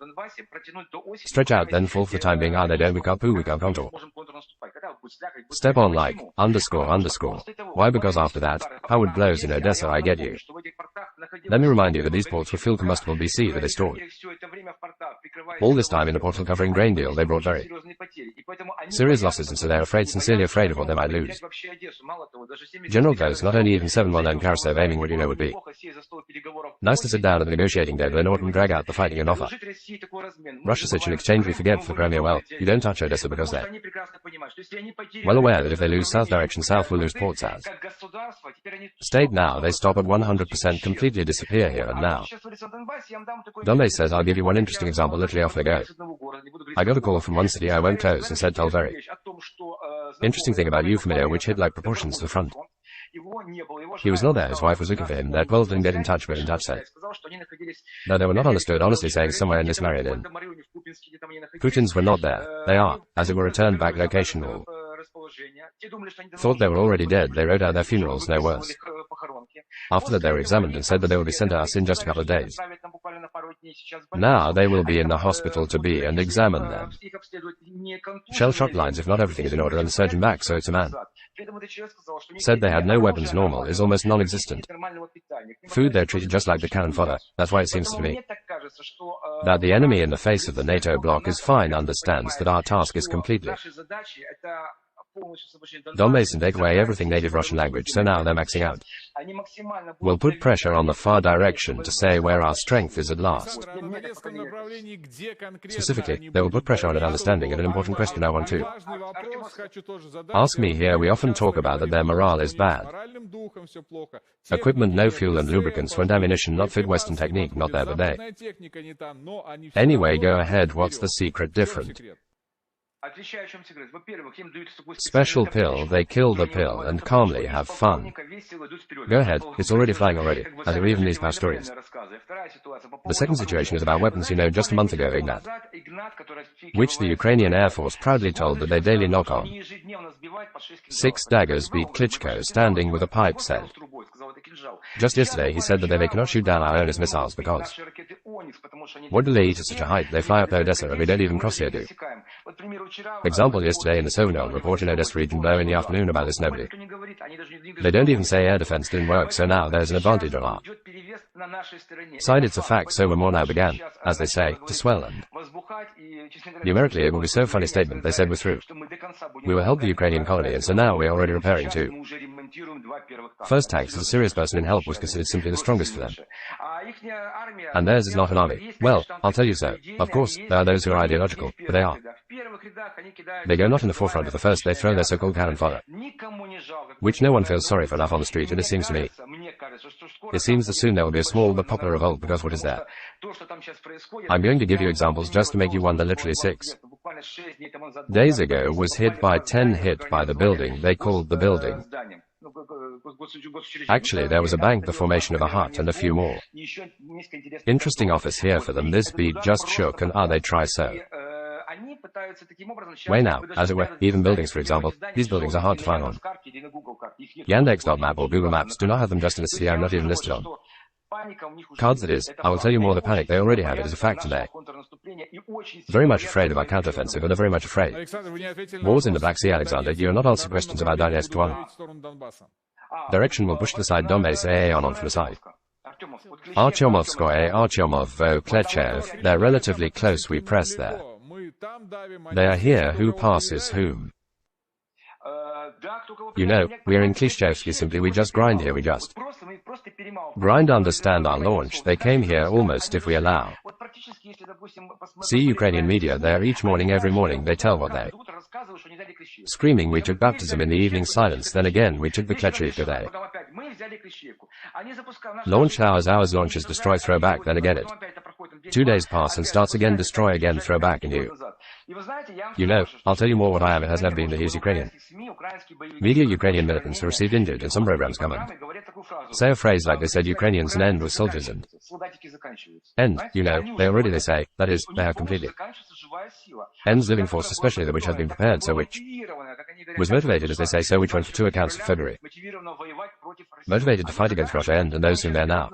Stretch out, then fall for the time being. They don't, we can't poo, we can't contour. Step on like, underscore. Why? Because after that, Howard blows in Odessa, I get you. Let me remind you that these ports were filled combustible BC that they stored. All this time in a portal covering grain deal, they brought very serious losses, and so they're sincerely afraid of what they might lose. General Close, not only even 7 well-known Karasov aiming what you know would be. Nice to sit down at the negotiating table in order to drag out the fighting and offer. Russia such an exchange we forget for the Crimea. Well, you don't touch Odessa because they're well aware that if they lose south direction, south will lose port south. State now, they stop at 100%, completely disappear here and now. Donbass says, I'll give you one interesting example, literally off they go. I got a call from one city I won't close and said, told very interesting thing about you, familiar, which hit like proportions to the front. He was not there, his wife was looking for him, their 12 didn't get in touch, but in touch said. No, they were not understood, honestly saying somewhere in this Marion Inn. Putins were not there, they are, as it were, returned back location all. Thought they were already dead, they wrote out their funerals, no worse. After that they were examined and said that they will be sent to us in just a couple of days. Now they will be in the hospital to be and examine them. Shell shock lines, if not everything is in order, and the surgeon back, so it's a man. Said they had no weapons, normal is almost non-existent. Food they're treated just like the cannon fodder, that's why it seems to me that the enemy in the face of the NATO bloc is fine, understands that our task is completely Donbass take away everything native Russian language, so now they're maxing out. We'll put pressure on the far direction to say where our strength is at last. Specifically, they will put pressure on an understanding and an important question I want to ask me here. We often talk about that their morale is bad. Equipment no fuel and lubricants and ammunition not fit Western technique not there but they. Anyway, go ahead, what's the secret different? Special pill, they kill the pill and calmly have fun. Go ahead, it's already flying already, as are even these past stories. The second situation is about weapons. Just a month ago, Ignat, which the Ukrainian Air Force proudly told that they daily knock on. 6 daggers beat Klitschko standing with a pipe set. Just yesterday he said that they cannot shoot down our own missiles because what do they eat at such a height? They fly up to Odessa and we don't even cross here, do. Example yesterday in the Soviet report in Odessa region below in the afternoon about this nobody. They don't even say air defense didn't work, so now there's an advantage on our side. It's a fact, so we're more now began, as they say, to swell and numerically it will be so funny statement. They said we're through. We will help the Ukrainian colony and so now we're already repairing too. First tanks as a serious person in help was considered simply the strongest for them. And theirs is not an army. Well, I'll tell you so. Of course, there are those who are ideological, but they are. They go not in the forefront of the first, they throw their so-called cannon fodder, which no one feels sorry for enough on the street, and it seems to me. It seems that soon there will be a small but popular revolt because what is there? I'm going to give you examples just to make you wonder. Literally 6 days ago was hit by 10 hit by the building they called the building. Actually, there was a bank, the formation of a hut, and a few more. Interesting office here for them. This beat just shook, and they try so. Way now, as it were, even buildings, for example, these buildings are hard to find on Yandex.map or Google Maps. Do not have them just in a city I'm not even listed on. Cards, that is. I will tell you more. The panic they already have, it is a fact today. Very much afraid of our counteroffensive, and are very much afraid. Wars in the Black Sea, Alexander. You are not answering questions about Donetsk one. Direction will push to the side Donbass on from the side. Artyomovskoye, Artyomovo, Klechev, they're relatively close, we press there. They are here, who passes whom? We are in Klishchevsky, simply we just grind here, we just grind. Understand our launch, they came here almost if we allow. See Ukrainian media there each morning, every morning they tell what they screaming. We took baptism in the evening silence, then again we took the Klechivka, they launched hours launches, destroy, throw back, then again it 2 days pass and starts again, destroy again, throw back, and I'll tell you more what I am. It has never been that he is Ukrainian. Media Ukrainian militants who received injured and some programs come and say a phrase like they said Ukrainians and end with soldiers and end, they already, they say, that is, they have completely ends living force, especially the which has been prepared, so which was motivated, as they say, so which went for 2 accounts for February. Motivated to fight against Russia and those whom they are now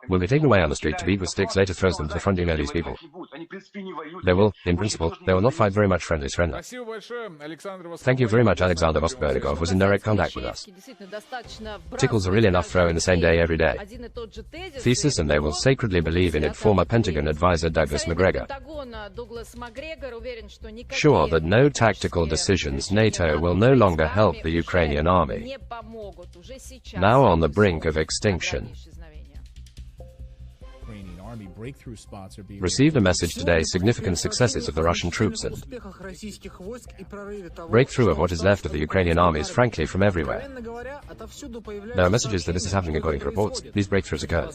will be taken away on the street to beat with sticks, later throws them to the front. These people. They will, in principle, they will not fight very much friendly. Thank you very much. Alexander Voskbernikov was in direct contact with us. Tickles are really enough throw in the same day every day. Thesis, and they will sacredly believe in it. Former Pentagon advisor Douglas Macgregor. Sure that no tactical decisions NATO will no longer help the Ukrainian army. Now on the brink of extinction. Received a message today, significant successes of the Russian troops and breakthrough of what is left of the Ukrainian armies, frankly, from everywhere. There are messages that this is happening according to reports. These breakthroughs occurred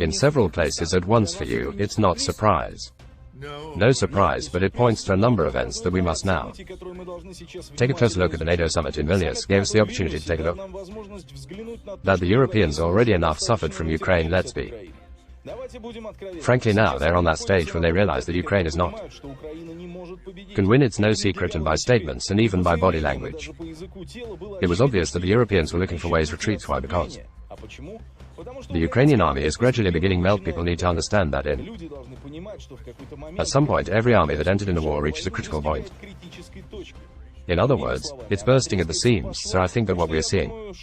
in several places at once for you. It's not surprise. No surprise, but it points to a number of events that we must now take a closer look at. The NATO summit in Vilnius gave us the opportunity to take a look that the Europeans already enough suffered from Ukraine. Let's be frankly, now they're on that stage when they realize that Ukraine is not can win. It's no secret, and by statements and even by body language it was obvious that the Europeans were looking for ways retreats. Why? Because the Ukrainian army is gradually beginning melt. People need to understand that at some point every army that entered in a war reaches a critical point. In other words, it's bursting at the seams. So I think that what we are seeing,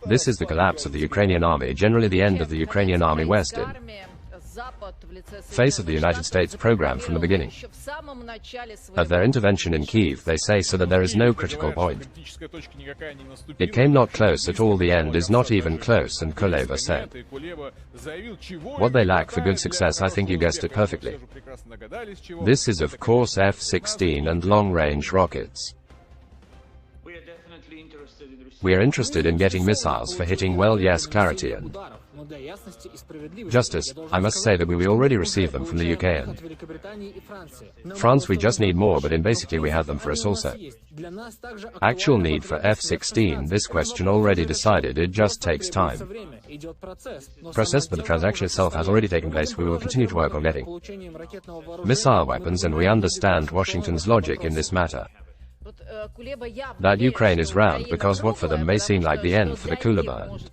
this is the collapse of the Ukrainian army, generally the end of the Ukrainian army West in face of the United States program from the beginning. At their intervention in Kyiv, they say so that there is no critical point. It came not close at all, the end is not even close, and Kuleba said. What they lack for good success, I think you guessed it perfectly. This is of course F-16 and long-range rockets. We are interested in getting missiles for hitting well, yes, clarity and justice. I must say that we already receive them from the UK and France. We just need more, but in basically we have them for us also. Actual need for F-16, this question already decided, it just takes time. Process, but the transaction itself has already taken place. We will continue to work on getting missile weapons, and we understand Washington's logic in this matter. That Ukraine is round because what for them may seem like the end for the Kuleba and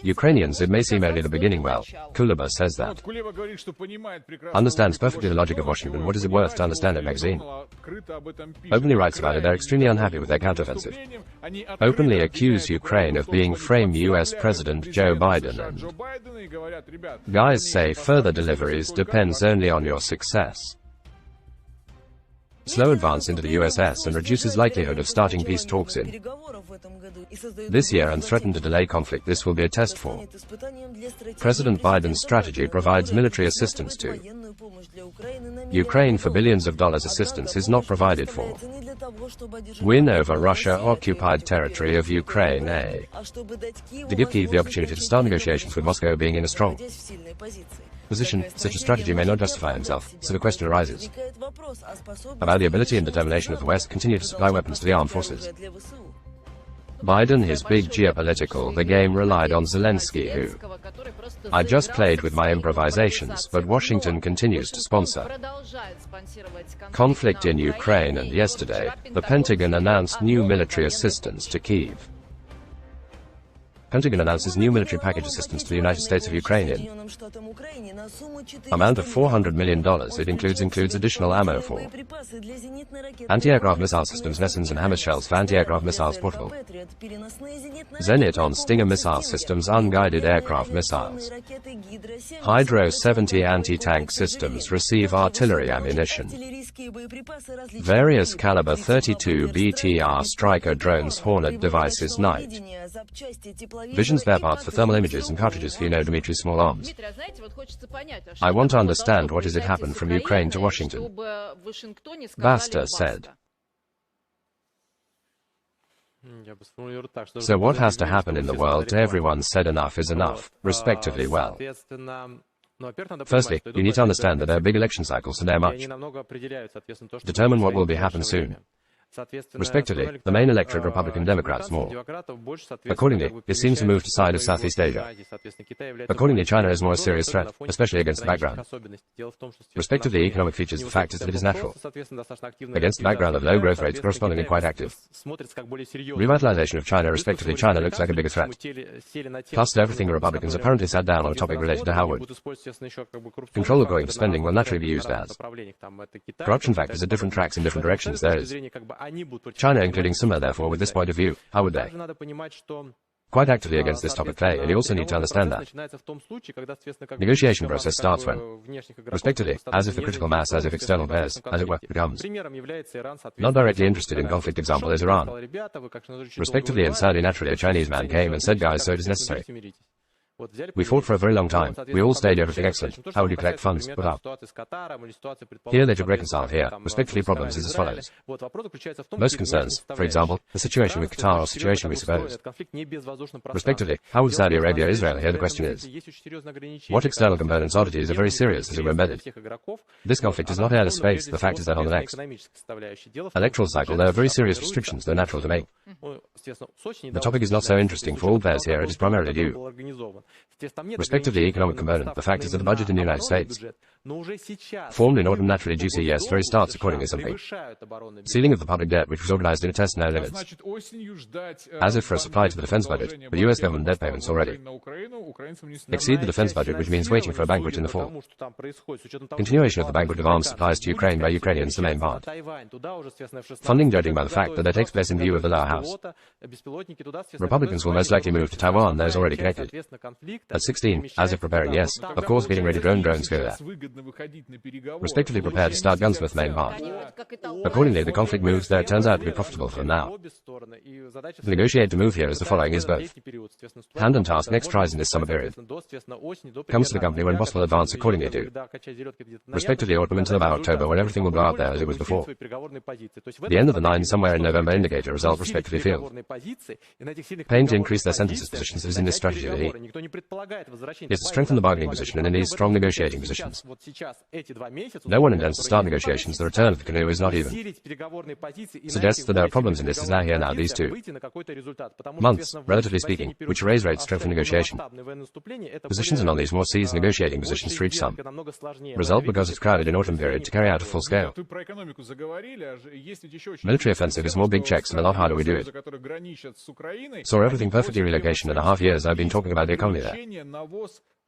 Ukrainians, it may seem only the beginning. Well, Kuleba says that. Understands perfectly the logic of Washington. What is it worth to understand it? Magazine openly writes about it. They're extremely unhappy with their counteroffensive. Openly accuse Ukraine of being frame US President Joe Biden, and guys say further deliveries depends only on your success. Slow advance into the USS and reduces likelihood of starting peace talks in this year and threaten to delay conflict. This will be a test for President Biden's strategy. Provides military assistance to Ukraine for billions of dollars. Assistance is not provided for win over Russia-occupied territory of Ukraine, to give Kyiv the opportunity to start negotiations with Moscow being in a strong position. Such a strategy may not justify himself, so the question arises about the ability and determination of the West to continue to supply weapons to the armed forces. Biden, his big geopolitical, the game relied on Zelensky, who I just played with my improvisations, but Washington continues to sponsor conflict in Ukraine, and yesterday, the Pentagon announced new military assistance to Kyiv. Pentagon announces new military package assistance to the United States of Ukraine in amount of $400 million. It includes additional ammo for anti-aircraft missile systems, lessons and hammer shells for anti-aircraft missiles, portable Zenit on Stinger missile systems, unguided aircraft missiles, Hydro 70 anti-tank systems, receive artillery ammunition, various caliber 32 BTR Striker drones, Hornet devices, night vision spare parts for thermal images and cartridges for Dmitry's small arms. I want to understand what is it happened from Ukraine to Washington. Basta said. So what has to happen in the world? Everyone said enough is enough, respectively. Well, firstly, you need to understand that there are big election cycles, and they're much determine what will happen soon. Respectively, the main electorate, Republican, Democrats, more. Accordingly, it seems to move to side of Southeast Asia. Accordingly, China is more a serious threat, especially against the background. Respectively, economic features, the fact is that it is natural. Against the background of low growth rates, correspondingly quite active. Revitalization of China, respectively, China looks like a bigger threat. Plus, to everything, the Republicans apparently sat down on a topic related to how would control of going spending will naturally be used as corruption factors at different tracks in different directions. There is China including Sima, therefore, with this point of view, how would they quite actively against this topic play? And you also need to understand that negotiation process starts when, respectively, as if the critical mass, as if external pairs, as it were, becomes not directly interested in conflict. Example is Iran. Respectively, and sadly, naturally, a Chinese man came and said, guys, so it is necessary. We fought for a very long time. We all stayed, everything excellent. How would you collect funds? Without. Here they took reconcile. Here, respectively, problems is as follows. Most concerns, for example, the situation with Qatar or situation we suppose. Respectively, how would Saudi Arabia, Israel? Here the question is, what external components, oddities are very serious as it were embedded. This conflict is not airless space. The fact is that on the next electoral cycle there are very serious restrictions, though natural to make. The topic is not so interesting for all players here. It is primarily due respectively economic component. The fact is that the budget in the United States Formed in autumn naturally due to yes very starts accordingly something. Ceiling of the public debt which was organized in a test no limits. As if for a supply to the defense budget, the US government debt payments already exceed the defense budget, which means waiting for a banquet in the fall. Continuation of the banquet of arms supplies to Ukraine by Ukrainians the main part. Funding judging by the fact that takes place in view of the lower house. Republicans will most likely move to Taiwan, those already connected. At 16, as if preparing yes, of course getting ready drones go there. Respectively prepared to start gunsmith main part. Accordingly the conflict moves there turns out to be profitable for them now. To negotiate to move here as the following is both. Hand and task next tries in this summer period. Comes to the company when possible advance accordingly to. Respectively autumn until about October when everything will go out there as it was before. The end of the 9 somewhere in November indicate a result respectively field. Paying to increase their sentences positions is in this strategy that he is to strengthen the bargaining position and in these strong negotiating positions. No one intends to start negotiations, the return of the canoe is not even. Suggests that there are problems in this is now here now these 2 months, relatively speaking, which raise rates strengthen negotiation. Positions and on these more seized negotiating positions to reach some result because it's crowded in autumn period to carry out a full scale. Military offensive is more big checks and a lot harder we do it. Saw everything perfectly relocation and a half years I've been talking about the economy there.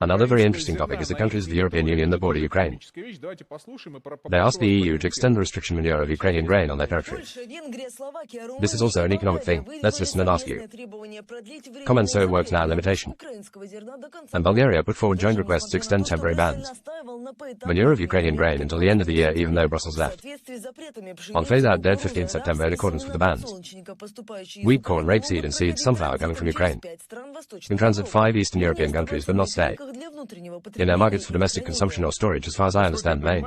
Another very interesting topic is the countries of the European Union that border Ukraine. They ask the EU to extend the restriction manure of Ukrainian grain on their territory. This is also an economic thing. Let's listen and ask you. Comment so it works now limitation. And Bulgaria put forward joint requests to extend temporary bans. Manure of Ukrainian grain until the end of the year even though Brussels left. On phase out dead 15th September in accordance with the bans. Wheat, corn, rapeseed and seeds, sunflower coming from Ukraine. Can transit 5 Eastern European countries but not stay in their markets for domestic consumption or storage as far as I understand Maine.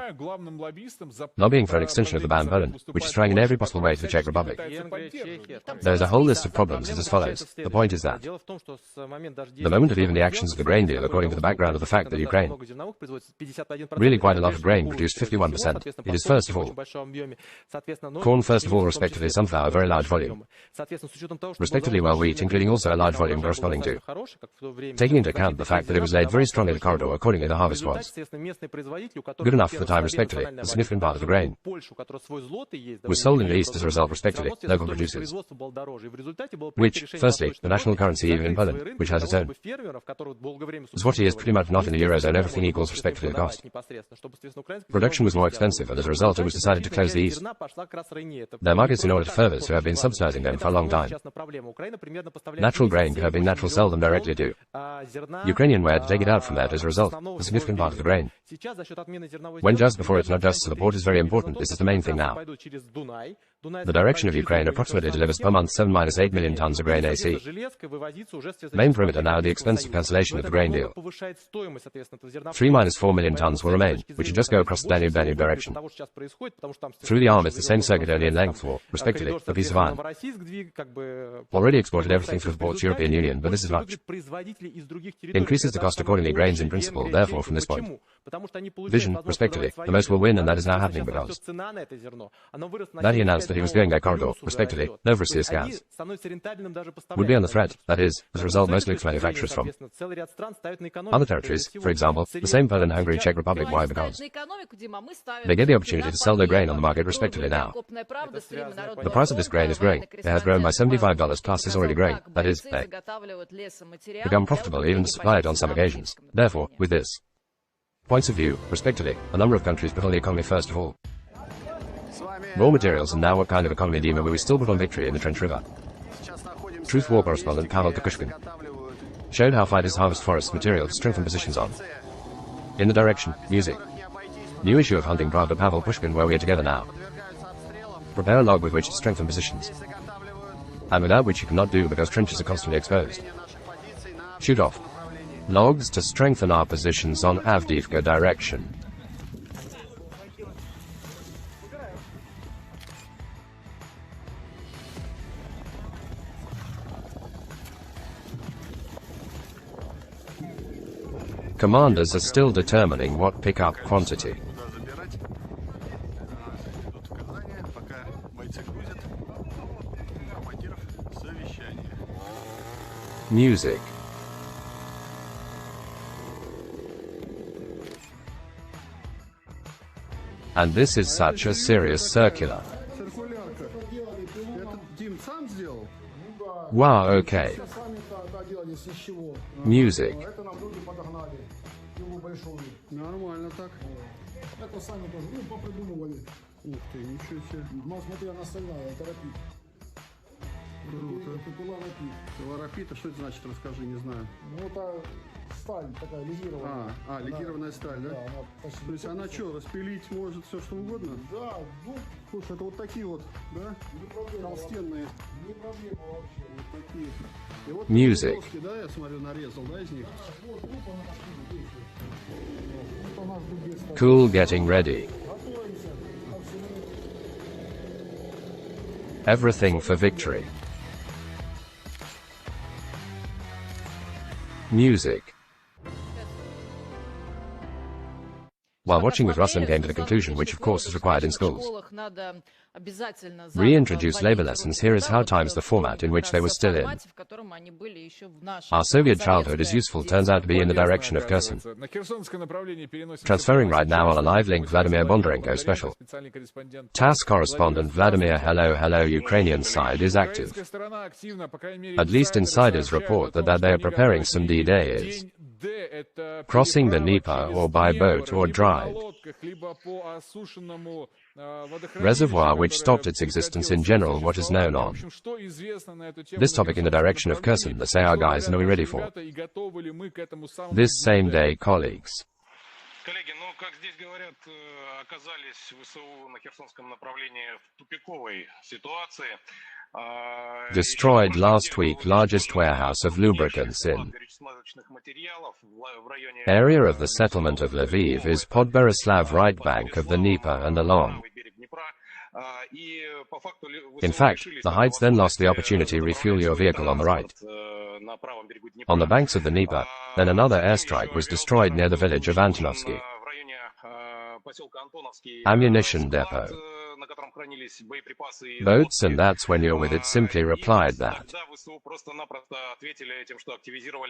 Lobbying for an extension of the ban Poland, which is trying in every possible way to the Czech Republic. There is a whole list of problems as follows. The point is that the moment of even the actions of the grain deal according to the background of the fact that Ukraine really quite a lot of grain produced 51%. It is first of all corn first of all respectively sunflower very large volume. Respectively well wheat including also a large volume corresponding to. Taking into account the fact that it was laid very strongly the corridor accordingly the harvest was good enough for the time respectively. A significant part of the grain was sold in the east as a result respectively, local producers. Which, firstly, the national currency even in Poland, which has its own. Zloty is pretty much not in the Eurozone, everything equals respectively the cost. Production was more expensive and as a result it was decided to close the east. Their markets in order to furthers who have been subsidizing them for a long time. Natural grain could have been natural sell them directly to. Ukrainian ware to take it out from that as a result, a significant part of the grain. When just before it's not just so the port is very important, this is the main thing now. The direction of Ukraine approximately delivers per month 7-8 million tons of grain AC. Main perimeter now the expense of cancellation of the grain deal. 3-4 million tons will remain, which would just go across the Danube direction. Through the arm it's the same circuit only in length for, respectively, a piece of iron. Already exported everything through the ports European Union, but this is much. Increases the cost accordingly grains in principle, therefore from this point. Vision, respectively, the most will win and that is now happening because that he announced that he was doing their corridor, respectively, Novorossiysk gas would be under threat, that is, as a result most Luke's manufacturers from other territories, for example, the same Poland, Hungary, Czech Republic, why because they get the opportunity to sell their grain on the market respectively now. The price of this grain is growing, it has grown by $75 plus is already growing, that is, they become profitable even to supply it on some occasions. Therefore, with this points of view, respectively, a number of countries put on the economy first of all. Raw materials and now what kind of economy demon will we still put on victory in the Trench River? Truth War correspondent Pavel Kukushkin showed how fighters harvest forest material to strengthen positions on. In the direction, music. New issue of Hunting Pravda Pavel Pushkin where we are together now. Prepare a log with which to strengthen positions. And without which you cannot do because trenches are constantly exposed. Shoot off. Logs to strengthen our positions on Avdiivka direction. Commanders are still determining what pickup quantity. Music. And this is such a serious circular. Циркулярка. Это Дим сам сделал? Wow, okay. Music. Это нам люди подогнали. Пилу большую. Нормально так. Это сами тоже, попридумывали. Ух ты, ничего себе. Но смотри, она стальная, это рапид. Круто. Это пила рапид. Пилорапид, а что это значит, расскажи, не знаю. Ну, это сталь такая легированная. Легированная сталь, да? Да, она почти... То есть она что, распилить может все что угодно? Да, ну, Слушай, это вот такие вот, да? не проблема. Толстенные. Не проблема вообще. Вот такие. И вот Music. доски, да, я смотрю, нарезал, да, из них? Вот, группа на машине действует. Вот у нас другие стали. Cool getting ready. Готовимся ко всему. Everything for victory. Music. While watching with Russell came to the conclusion, which of course is required in schools. Reintroduce labor lessons. Here is how times the format in which they were still in. Our Soviet childhood is useful turns out to be in the direction of Kherson. Transferring right now on a live link Vladimir Bondarenko special. TASS correspondent Vladimir hello Ukrainian side is active. At least insiders report that they are preparing some D-Day is crossing the Dnieper or by boat or drive. Reservoir which stopped its existence in general, what is known on this topic in the direction of Kherson. Let's say our guys, and are we ready for this same day, colleagues? Коллеги, ну, как здесь говорят, оказались ВСУ на Херсонском направлении в тупиковой ситуации. Destroyed last week largest warehouse of lubricants in area of the settlement of Lviv is Podberislav right bank of the Dnieper and along. In fact, the Heights then lost the opportunity to refuel your vehicle on the right. On the banks of the Dnieper, then another airstrike was destroyed near the village of Antonovsky. Ammunition depot. Boats, and that's when you're with it simply replied that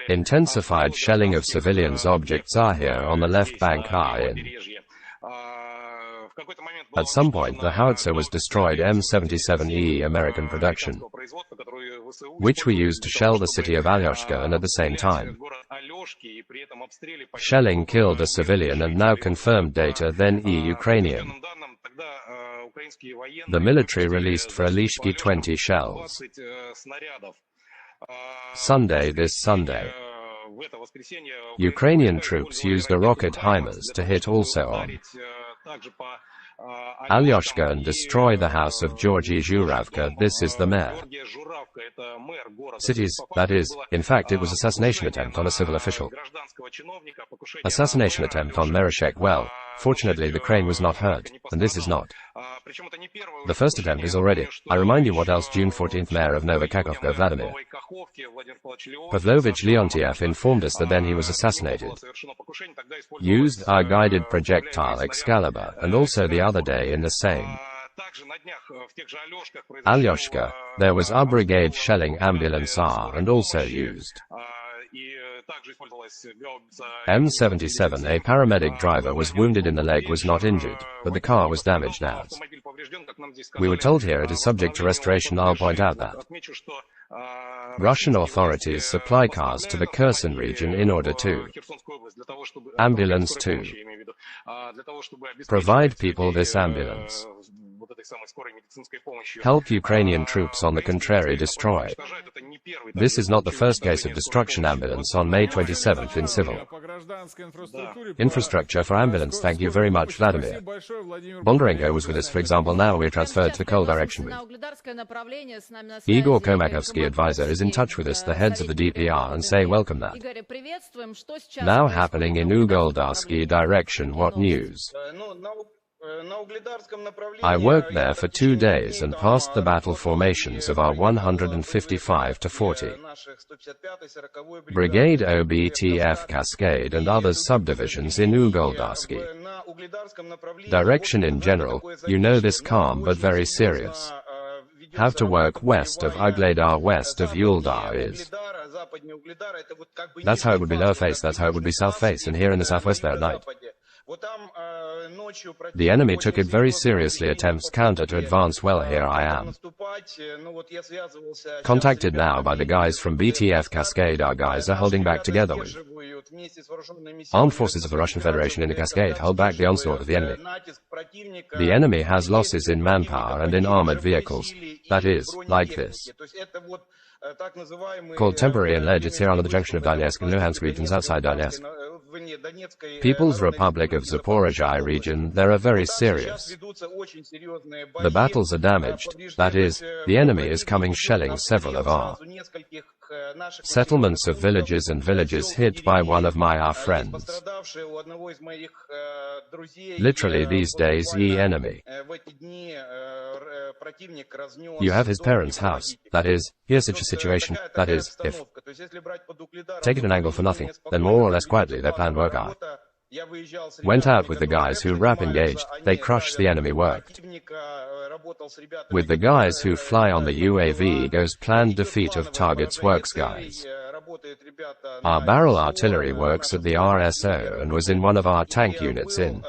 intensified shelling of civilians objects are here on the left bank are in. At some point the howitzer was destroyed M77E American production, which we used to shell the city of Alyoshka, and at the same time shelling killed a civilian, and now confirmed data then Ukrainian. The military released for Alishki 20 shells. Sunday, this Sunday, Ukrainian troops used a rocket HIMARS to hit also on Alyoshka and destroy the house of Georgy Zhuravka. This is the mayor. Cities, that is, in fact it was assassination attempt on a civil official. Assassination attempt on Mereshek. Well, fortunately the crane was not hurt, and this is not. The first attempt is already. I remind you what else June 14th Mayor of Novokakhovka Vladimir Pavlovich Leontiev informed us that then he was assassinated. Used our guided projectile Excalibur, and also the other day in the same Alyoshka, there was our brigade shelling ambulance R and also used M77. A paramedic driver was wounded in the leg, was not injured, but the car was damaged as we were told here it is subject to restoration. I'll point out that Russian authorities supply cars to the Kherson region in order to ambulance to provide people this ambulance. Help Ukrainian troops on the contrary destroy. This is not the first case of destruction ambulance on May 27th in civil infrastructure for ambulance. Thank you very much, Vladimir. Bondarenko was with us, for example. Now we're transferred to the coal direction with Igor Komakovsky, advisor, is in touch with us, the heads of the DPR, and say welcome that. Now happening in Ugoldarsky direction, what news? I worked there for 2 days and passed the battle formations of our 155 to 40 Brigade OBTF Cascade and others subdivisions in Ugoldarsky direction in general. You know this calm but very serious. Have to work west of Ugledar, west of Yuldar is. That's how it would be lower face, that's how it would be south face, and here in the southwest there at night. The enemy took it very seriously, attempts counter to advance. Well, here I am. Contacted now by the guys from BTF Cascade. Our guys are holding back together with armed forces of the Russian Federation in the Cascade, hold back the onslaught of the enemy. The enemy has losses in manpower and in armored vehicles. That is, like this. Called temporary and ledge. It's here under the junction of Donetsk and Luhansk regions outside Donetsk. People's Republic of Zaporozhye region, they are very serious. The battles are damaged. That is, the enemy is coming shelling several of our settlements of villages and villages hit by one of our friends. Literally these days, enemy. You have his parents' house. That is, here's such a situation. That is, if take it an angle for nothing, then more or less quietly their plan worked out. Went out with the guys who rap engaged, they crushed the enemy, worked with the guys who fly on the UAV goes planned defeat of targets works guys. Our barrel artillery works at the RSO and was in one of our tank units in.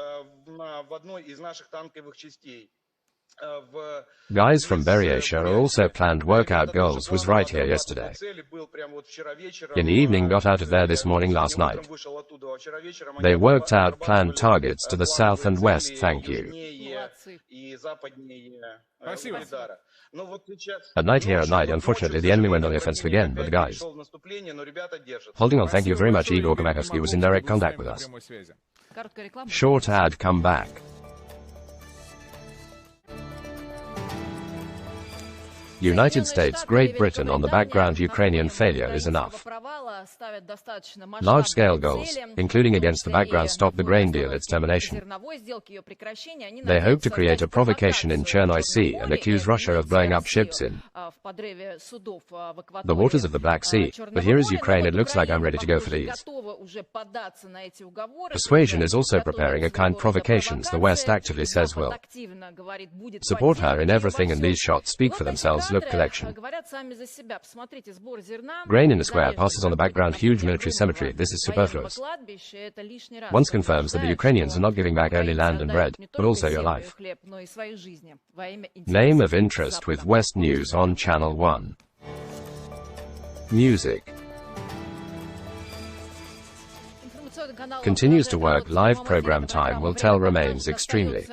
Guys from Beryasha are also planned workout goals was right here yesterday. In the evening got out of there this morning last night. They worked out planned targets to the south and west, thank you. At night here at night, unfortunately the enemy went on the offensive again, but the guys holding on, thank you very much. Igor Komakovsky was in direct contact with us. Short ad, come back. United States, Great Britain on the background. Ukrainian failure is enough. Large-scale goals, including against the background stop the grain deal, its termination. They hope to create a provocation in Chernoy Sea and accuse Russia of blowing up ships in the waters of the Black Sea. But here is Ukraine. It looks like I'm ready to go for these. Persuasion is also preparing a kind provocations the West actively says will support her in everything, and these shots speak for themselves. Look, collection. Grain in the square passes on the background. Huge military cemetery. This is superfluous. Once confirms that the Ukrainians are not giving back only land and bread, but also your life. Name of interest with West News on Channel 1. Music. Continues to work. Live program time will tell remains extremely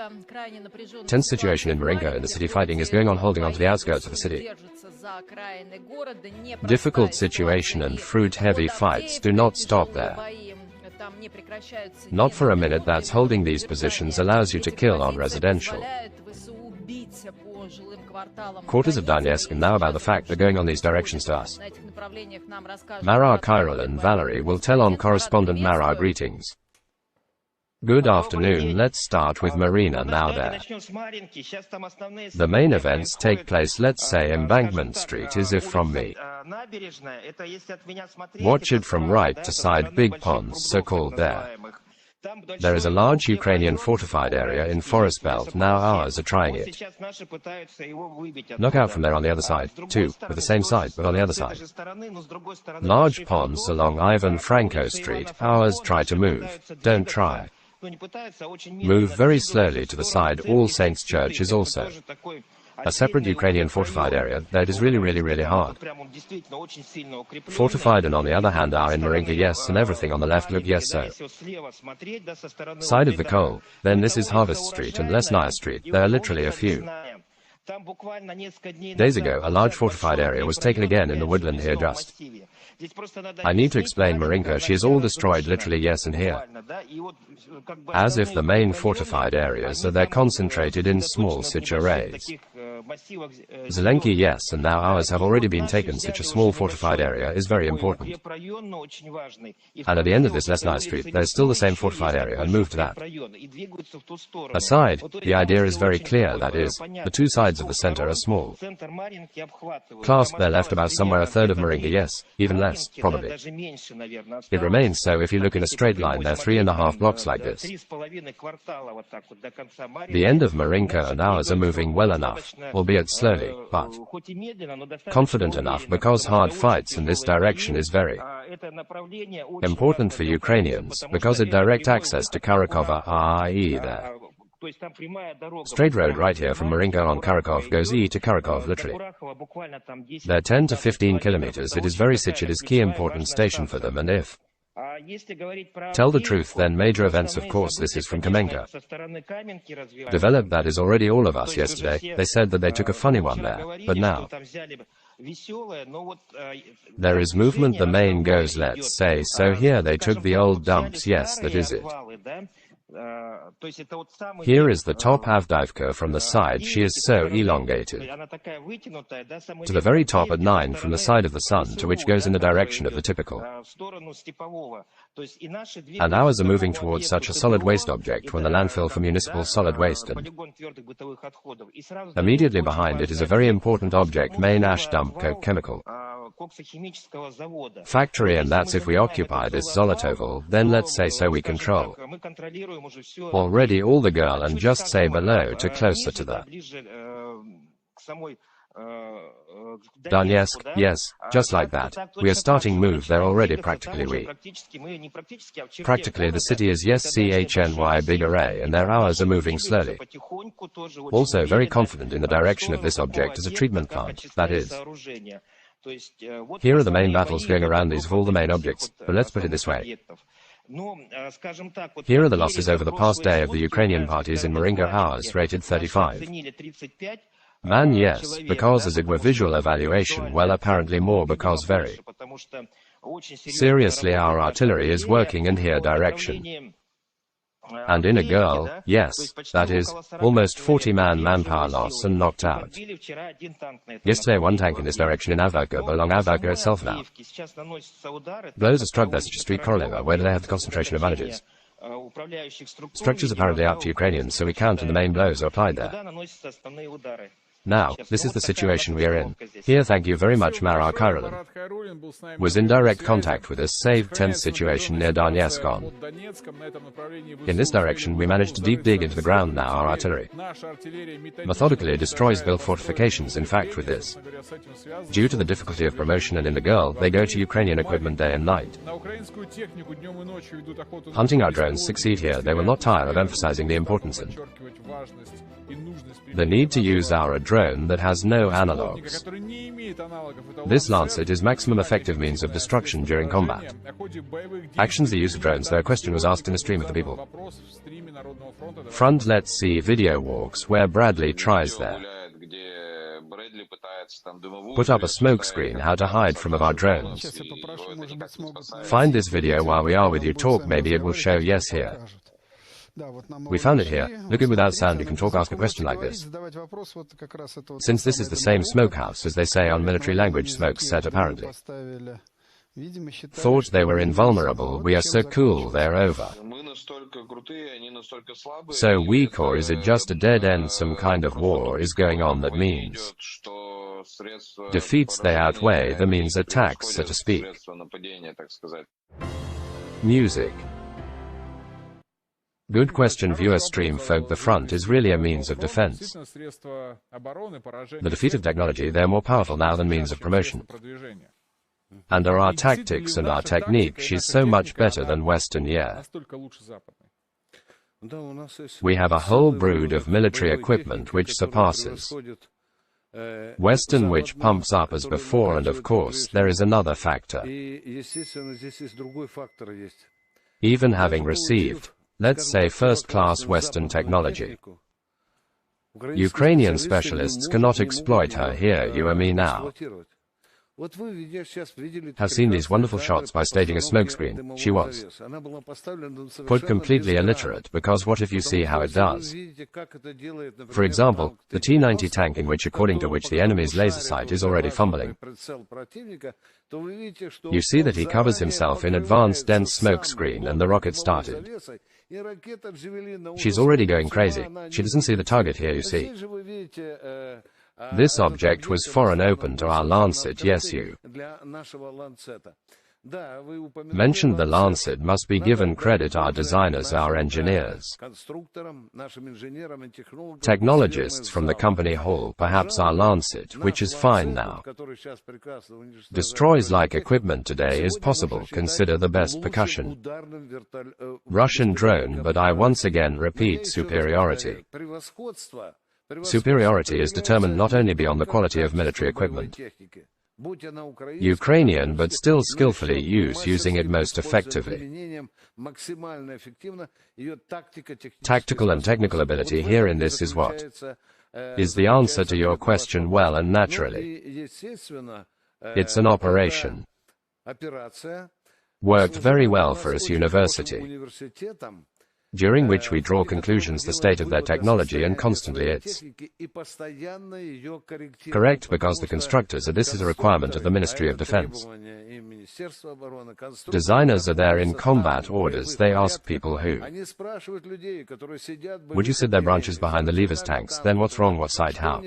tense situation in Marinka in the city. Fighting is going on, holding on to the outskirts of the city. Difficult situation and fruit-heavy fights do not stop there. Not for a minute. That's holding these positions allows you to kill on residential quarters of Donetsk, and now about the fact they're going on these directions to us. Mara, Kyril and Valerie will tell on correspondent Mara. Greetings. Good afternoon. Let's start with Marina now there. The main events take place, let's say Embankment Street is if from me. Watch it from right to side, big ponds so-called there. There is a large Ukrainian fortified area in forest belt. Now ours are trying it. Knock out from there on the other side, too, with the same side, but on the other side. Large ponds along Ivan Franco Street. Ours try to move. Don't try. Move very slowly to the side. All Saints Church is also a separate Ukrainian fortified area. That is really hard. Fortified, and on the other hand are in Marinka, yes, and everything on the left look yes so. Side of the coal. Then this is Harvest Street and Lesnaya Street. There are literally a few days ago a large fortified area was taken again in the woodland here just. I need to explain Marinka, she is all destroyed literally, yes, and here. As if the main fortified areas are there concentrated in small such arrays. Zelenki, yes, and now ours have already been taken. Such a small fortified area is very important. And at the end of this Lesnaya Street, there is still the same fortified area, and move to that. Aside, the idea is very clear, that is, the two sides of the center are small. Clasp there left about somewhere a third of Marinka, yes, even less, probably. It remains so if you look in a straight line, there are 3.5 blocks like this. The end of Marinka and ours are moving well enough, albeit slowly, but confident enough because hard fights in this direction is very important for Ukrainians, because it direct access to Kharkov, i.e. there. Straight road right here from Marinka on Kharkov goes to Kharkov literally. They're 10 to 15 kilometers. It is very such it is key important station for them, and if tell the truth, then major events, of course this is from Kamenka. Developed, that is already all of us yesterday. They said that they took a funny one there, but now there is movement, the main goes, let's say, so here they took the old dumps, yes, that is it. Here is the top Avdivka from the side, she is so elongated to the very top at 9 from the side of the sun, to which goes in the direction of the typical. And ours are moving towards such a solid waste object when the landfill for municipal solid waste, and immediately behind it is a very important object, main ash dump, coke chemical factory, and that's if we occupy this Zolotovo, then let's say so we control already all the girl and just say below to closer to the Donetsk, yes, just like that. We are starting move there already practically practically the city is yes CHNY big array, and their hours are moving slowly. Also very confident in the direction of this object as a treatment plant, that is. Here are the main battles going around these of all the main objects, but let's put it this way. Here are the losses over the past day of the Ukrainian parties in Marinka hours, rated 35. Man, yes, because as it were visual evaluation, well apparently more because very seriously our artillery is working in here direction. And in a girl, yes, that is, almost 40-man manpower loss and knocked out. Yesterday one tank in this direction in Avdivka, along Avdivka itself now. Blows are struck there such as street Kuleba, where do they have the concentration of managers? Structures apparently out to Ukrainians, so we count and the main blows are applied there. Now, this is the situation we are in. Here, thank you very much, Marar Kairolan was in direct contact with us, saved tense situation near Donetsk on. In this direction, we managed to deep dig into the ground now, our artillery methodically destroys built fortifications, in fact with this. Due to the difficulty of promotion and in the girl, they go to Ukrainian equipment day and night. Hunting our drones succeed here, they will not tire of emphasizing the importance and the need to use our drone that has no analogs. This Lancet is maximum effective means of destruction during combat. Actions the use of drones, their question was asked in the stream of the people. Front, let's see video walks where Bradley tries there. Put up a smoke screen how to hide from of our drones. Find this video while we are with you talk, maybe it will show yes here. We found it here. Look it without sound, you can talk, ask a question like this. Since this is the same smokehouse as they say on military language, smoke set apparently. Thought they were invulnerable, we are so cool, they're over. So weak, or is it just a dead end, some kind of war is going on that means defeats they outweigh the means attacks, so to speak. Music. Good question, viewer stream folk. The front is really a means of defense. The defeat of technology, they're more powerful now than means of promotion. And our tactics and our technique, she's so much better than Western, yeah. We have a whole brood of military equipment which surpasses Western, which pumps up as before, and of course there is another factor. Even having received, let's say, first-class Western technology, Ukrainian specialists cannot exploit her here, you and me now. Have seen these wonderful shots by staging a smokescreen. She was put completely illiterate, because what if you see how it does? For example, the T-90 tank, in which according to which the enemy's laser sight is already fumbling. You see that he covers himself in advanced dense smokescreen and the rocket started. She's already going crazy. She doesn't see the target here, you see. This object was foreign open to our Lancet, yes you. Mentioned the Lancet must be given credit, our designers, our engineers. Technologists from the company Hall, perhaps our Lancet, which is fine now. Destroys like equipment today is possible, consider the best percussion. Russian drone, but I once again repeat superiority. Superiority is determined not only beyond the quality of military equipment. Ukrainian, but still skillfully using it most effectively. Tactical and technical ability here in this is what is the answer to your question, well and naturally. It's an operation. Worked very well for us university, during which we draw conclusions the state of their technology and constantly it's correct because the constructors are, this is a requirement of the Ministry of Defense. Designers are there in combat orders, they ask people who would you sit their branches behind the levers tanks, then what's wrong, what sight, how,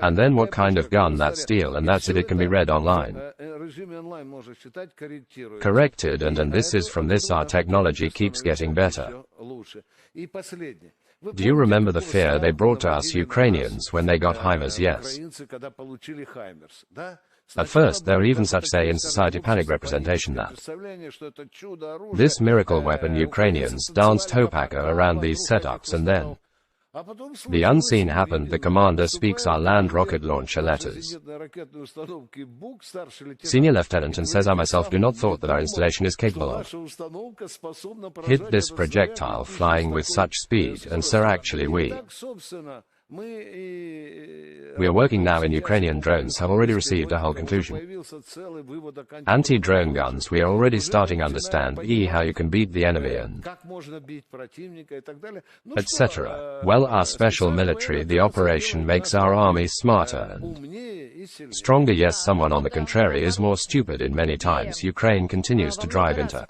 and then what kind of gun, that steel, and that's it can be read online. Corrected, and this is from this our technology keeps getting better. Do you remember the fear they brought to us Ukrainians when they got HIMARS? Yes. At first there were even such say in society panic representation that this miracle weapon Ukrainians danced Hopaka around these setups, and then the unseen happened. The commander speaks our land rocket launcher letters. Senior lieutenant, and says I myself do not thought that our installation is capable of hit this projectile flying with such speed, and sir, actually we are working now in Ukrainian drones have already received a whole conclusion. Anti-drone guns, we are already starting understand how you can beat the enemy and etc. Well, our special military, the operation makes our army smarter and stronger. Yes, someone on the contrary is more stupid in many times. Ukraine continues to drive into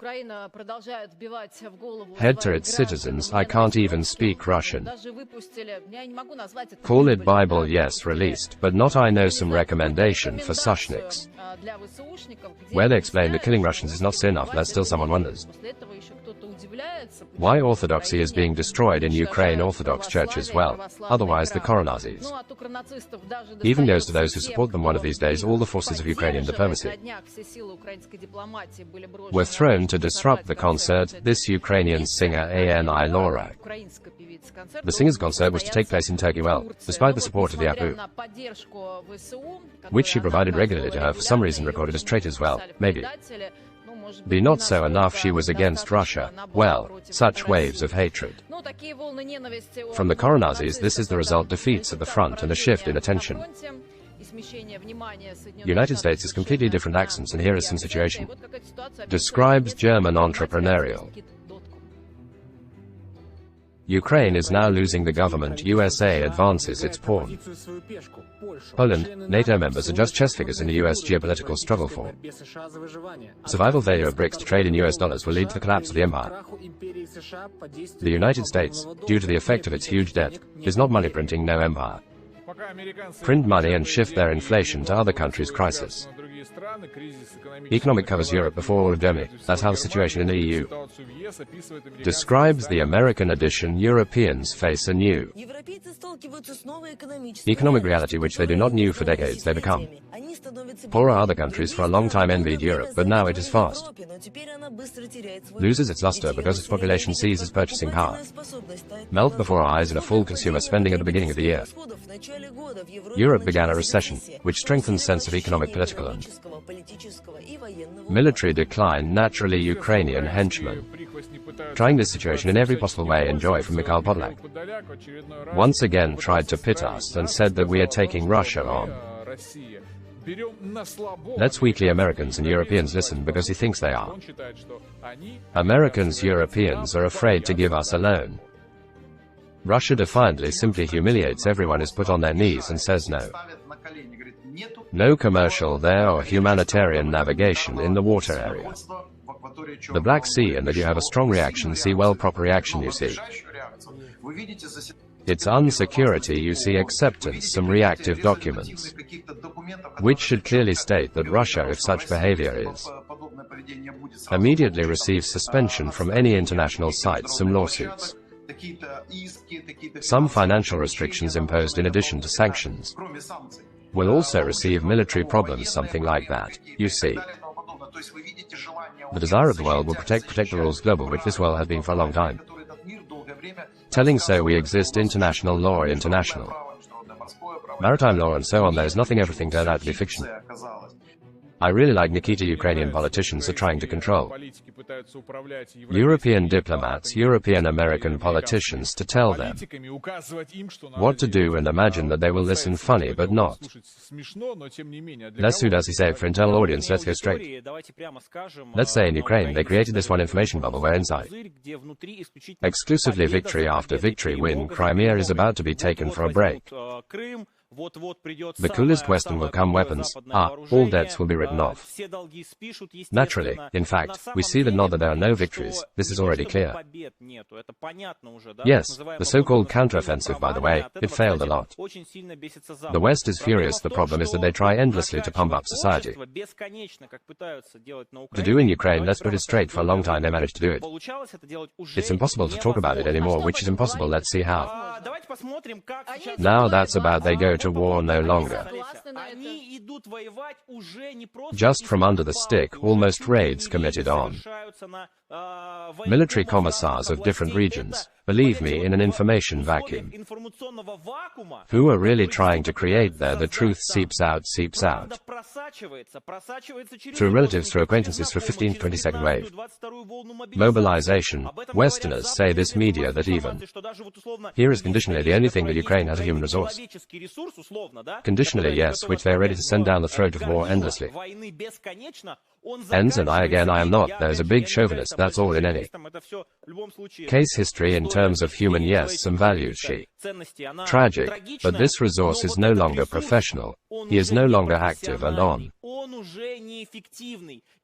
head to its citizens. I can't even speak Russian. Call it Bible, yes, released, but not. I know some recommendation for Sushniks, where they explain that killing Russians is not sin enough, that still someone wonders why Orthodoxy is being destroyed in Ukraine. Orthodox Church as well, otherwise the Koronazis. Even goes to those who support them. One of these days all the forces of Ukrainian diplomacy were thrown to disrupt the concert. This Ukrainian singer Ani Lorak. The singer's concert was to take place in Turkey. Well, despite the support of the APU, which she provided regularly to her, for some reason recorded as traitors. Well, maybe be not so enough, she was against Russia. Well, such waves of hatred from the Koronazis. This is the result: defeats at the front and a shift in attention. United States is completely different accents, and here is some situation. Describes German entrepreneurial. Ukraine is now losing the government. USA advances its pawn. Poland, NATO members are just chess figures in the US geopolitical struggle for survival. Failure of BRICS to trade in US dollars will lead to the collapse of the empire. The United States, due to the effect of its huge debt, is not money printing, no empire. Print money and shift their inflation to other countries' crisis. Economic covers Europe before all of Germany. That's how the situation in the EU describes the American edition. Europeans face a new economic reality which they do not knew for decades. They become poorer. Other countries for a long time envied Europe, but now it is fast loses its luster because its population seizes purchasing power. Melt before our eyes in a full consumer spending at the beginning of the year. Europe began a recession, which strengthens sense of economic, political and military decline. Naturally, Ukrainian henchmen trying this situation in every possible way. Enjoy from Mikhail Podolak once again tried to pit us and said that we are taking Russia on. Let's weakly Americans and Europeans listen, because he thinks they are. Americans, Europeans are afraid to give us a loan. Russia defiantly simply humiliates everyone, is put on their knees and says no. No commercial there or humanitarian navigation in the water area. The Black Sea, and that you have a strong reaction. See, well, proper reaction, you see. It's unsecurity, you see acceptance, some reactive documents, which should clearly state that Russia, if such behavior is, immediately receives suspension from any international sites, some lawsuits, some financial restrictions imposed in addition to sanctions, will also receive military problems, something like that, you see. The desire of the world will protect the rules global, which this world has been for a long time. Telling so we exist international law, international maritime law and so on, there is nothing, everything turned out to be fiction. I really like Nikita. Ukrainian politicians are trying to control European diplomats, European American politicians, to tell them what to do and imagine that they will listen funny but not. Let's do, does he say, for internal audience, let's go straight. Let's say in Ukraine they created this one information bubble where inside exclusively victory after victory win, Crimea is about to be taken for a break. The coolest Western will come weapons, all debts will be written off. Naturally, in fact, we see that not that there are no victories, this is already clear. Yes, the so-called counteroffensive, by the way, it failed a lot. The West is furious, the problem is that they try endlessly to pump up society. To do in Ukraine, let's put it straight, for a long time they managed to do it. It's impossible to talk about it anymore, which is impossible, let's see how. Now that's about they go to war no longer. Just from under the stick, almost raids committed on military commissars of different regions, believe me, in an information vacuum. Who are really trying to create there, the truth seeps out. Through relatives, through acquaintances, through 15th, 22nd wave. Mobilization. Westerners say this media that even here is conditionally the only thing that Ukraine has a human resource. Conditionally, yes, which they are ready to send down the throat of war endlessly. Ends and I am not, there's a big chauvinist, that's all in any case. History in terms of human, yes, some values, she. Tragic, but this resource is no longer professional, he is no longer active and on.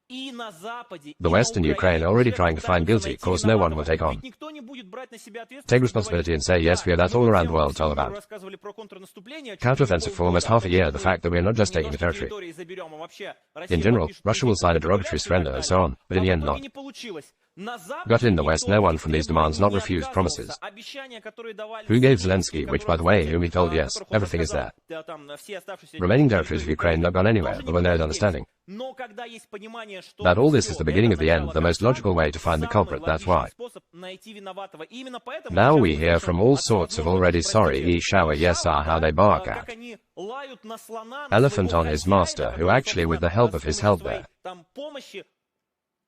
The West and Ukraine are already trying to find guilty, cause no one will take responsibility and say, yes, we are, that's all around the world told about. Counteroffensive for almost half a year, the fact that we are not just taking the territory. In general, Russia will sign a derogatory surrender and so on, but in the end not. Got in the West, no one from these demands not refused promises. Who gave Zelensky, which by the way, whom he told, yes, everything is there. Remaining territories of Ukraine not gone anywhere, but when there is understanding that all this is the beginning of the end, the most logical way to find the culprit, that's why. Now we hear from all sorts of already sorry shower, yes, how they bark at elephant on his master, who actually with the help of his help there,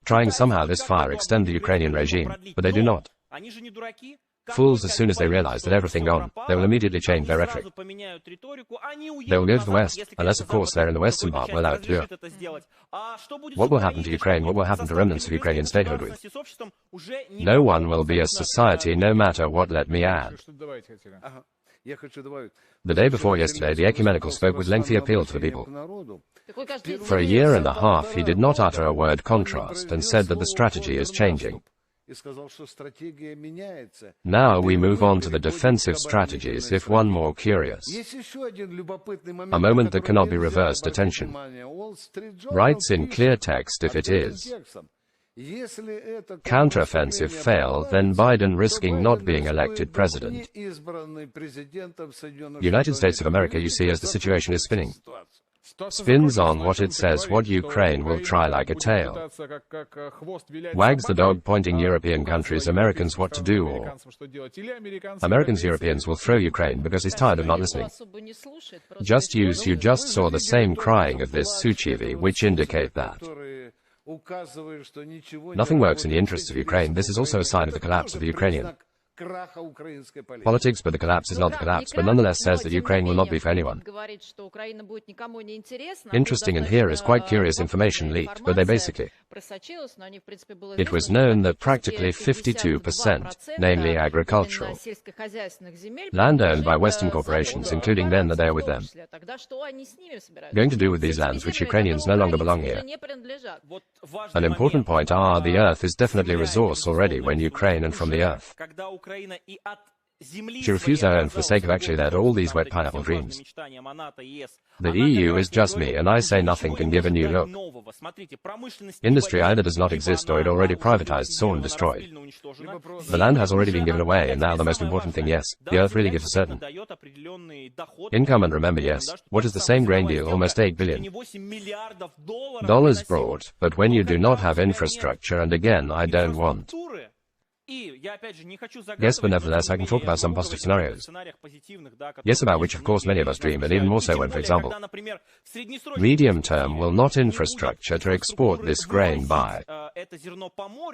trying somehow this fire extend the Ukrainian regime, but they do not. Fools, as soon as they realize that everything gone, they will immediately change their rhetoric. They will go to the West, unless of course they're in the Western part will allow it to do it. What will happen to Ukraine, what will happen to remnants of Ukrainian statehood with? No one will be a society, no matter what, let me add. The day before yesterday, the ecumenical spoke with lengthy appeal to the people. For a year and a half he did not utter a word contrast and said that the strategy is changing. Now we move on to the defensive strategies, if one more curious. A moment that cannot be reversed, attention. Writes in clear text, if it is counteroffensive fail, then Biden risking not being elected president. United States of America, you see, as the situation is spinning. Spins on what it says, what Ukraine will try like a tail. Wags the dog pointing European countries, Americans what to do, or Americans, Europeans will throw Ukraine because he's tired of not listening. Just use, you just saw the same crying of this Suchivi, which indicate that nothing works in the interests of Ukraine. This is also a sign of the collapse of the Ukrainian politics, but the collapse is not the collapse, but nonetheless says that Ukraine will not be for anyone. Interesting, and here is quite curious information leaked, but they basically, it was known that practically 52%, namely agricultural, land owned by Western corporations, including then that they are with them, going to do with these lands which Ukrainians no longer belong here. An important point the earth is definitely a resource already when Ukraine and from the earth. She refused her own for the sake of actually there to all these wet pineapple dreams. The EU is just me, and I say nothing can give a new look. Industry either does not exist or it already privatized, sawn, destroyed. The land has already been given away, and now the most important thing, yes, the earth really gives a certain income, and remember, yes, what is the same grain deal, almost $8 billion brought, but when you do not have infrastructure, and again, I don't want. Yes, but nevertheless I can talk about some positive scenarios. Yes, about which of course many of us dream, and even more so when, for example, medium term will not infrastructure to export this grain by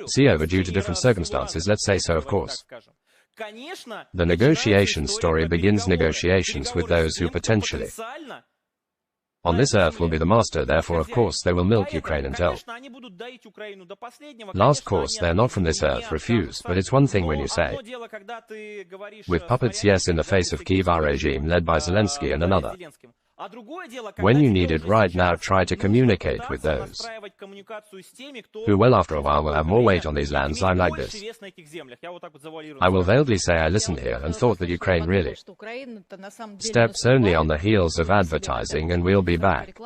sea over due to different circumstances, let's say so of course. The negotiation story begins negotiations with those who potentially on this earth will be the master, therefore of course they will milk Ukraine until last course. They're not from this earth, refuse, but it's one thing when you say with puppets yes in the face of Kiev regime led by Zelensky, and another when you need it right now try to communicate with those who well after a while will have more weight on these lands. I'm like this. I will vaguely say I listened here and thought that Ukraine really steps only on the heels of advertising, and we'll be back.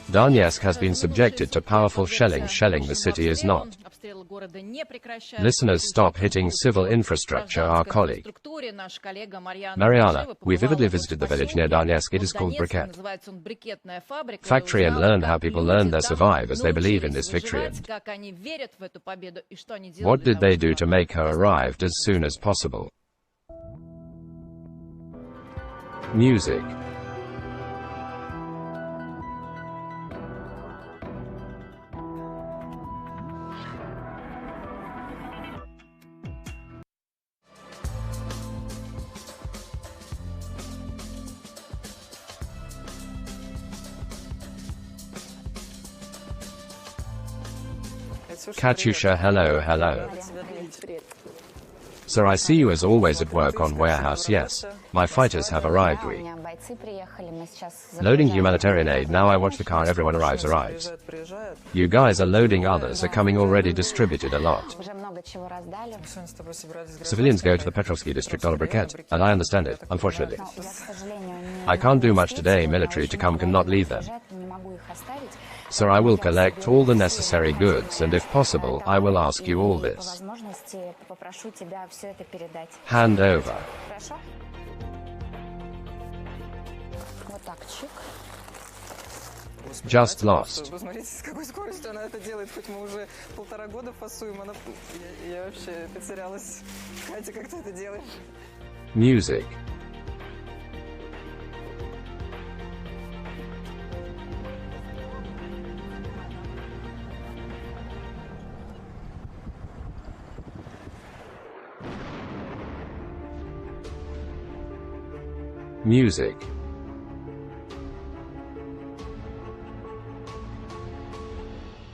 Donetsk has been subjected to powerful shelling. The city is not. Listeners, stop hitting civil infrastructure. Our colleague Mariana, we vividly visited the village near Donetsk. It is called Briquette Factory, and learned how people learn their survive as they believe in this victory. And what did they do to make her arrived as soon as possible? Music. Katyusha, hello, hello. Sir, I see you as always at work on warehouse. Yes, my fighters have arrived. We loading humanitarian aid. Now I watch the car. Everyone arrives. You guys are loading. Others are coming already. Distributed a lot. Civilians go to the Petrovsky district on a briquette, and I understand it, unfortunately. I can't do much today. Military to come cannot leave them. Sir, I will collect all the necessary goods, and if possible, I will ask you all this. Hand over. Just lost. Music. Music.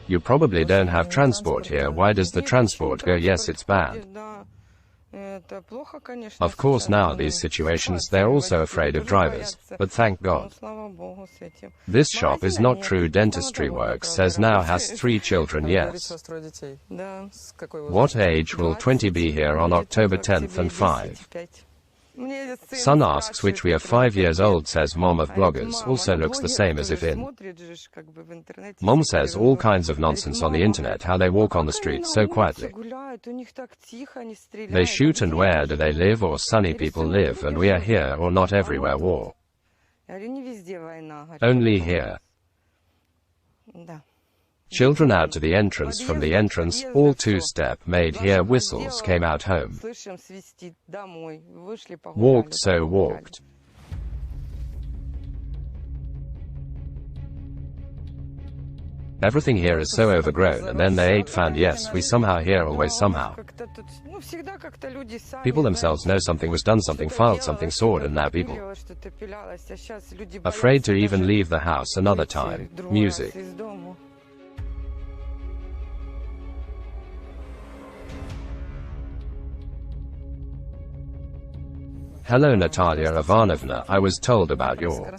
You probably don't have transport here. Why does the transport go? Yes, it's bad. Of course, now these situations, they're also afraid of drivers, but thank God. This shop is not true dentistry work, says now has 3 children, yes. What age will 20 be here on October 10th and 5? Son asks which we are 5 years old, says mom of bloggers, also looks the same as if in. Mom says all kinds of nonsense on the internet, how they walk on the streets so quietly. They shoot, and where do they live? Or sunny people live, and we are here, or not everywhere war. Only here. Children out to the entrance, from the entrance, all 2-step made here, whistles came out home. Walked, so walked. Everything here is so overgrown, and then they ain't found. Yes, we somehow here, always somehow. People themselves know something was done, something filed, something sawed, and now people afraid to even leave the house another time. Music. Hello Natalia Ivanovna, I was told about your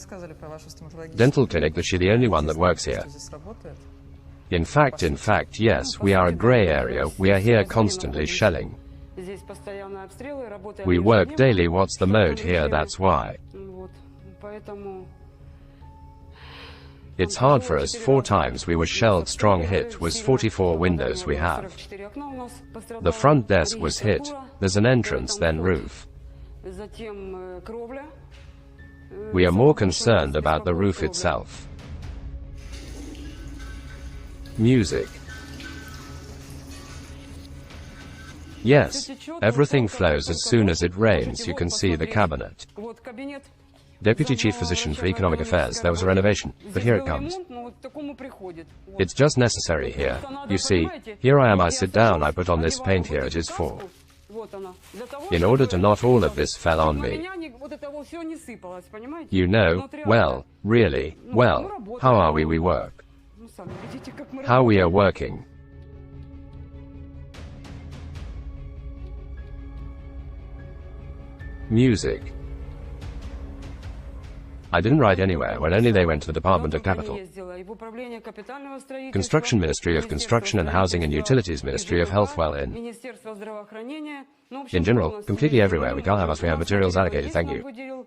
dental clinic that she the only one that works here. In fact, yes, we are a gray area, we are here constantly shelling. We work daily, what's the mode here, that's why. It's hard for us, 4 times we were shelled, strong hit was 44 windows we have. The front desk was hit, there's an entrance, then roof. We are more concerned about the roof itself. Music. Yes, everything flows as soon as it rains, you can see the cabinet. Deputy Chief Physician for Economic Affairs, there was a renovation, but here it comes. It's just necessary here. You see, here I am, I sit down, I put on this paint, here it is for. In order to not all of this fell on me. You know, well, really, well, how are we work. How we are working. Music. I didn't write anywhere when only they went to the Department of Capital. Construction Ministry of Construction and Housing and Utilities Ministry of Health, well in general, completely everywhere. We can't have us, we have materials allocated, thank you.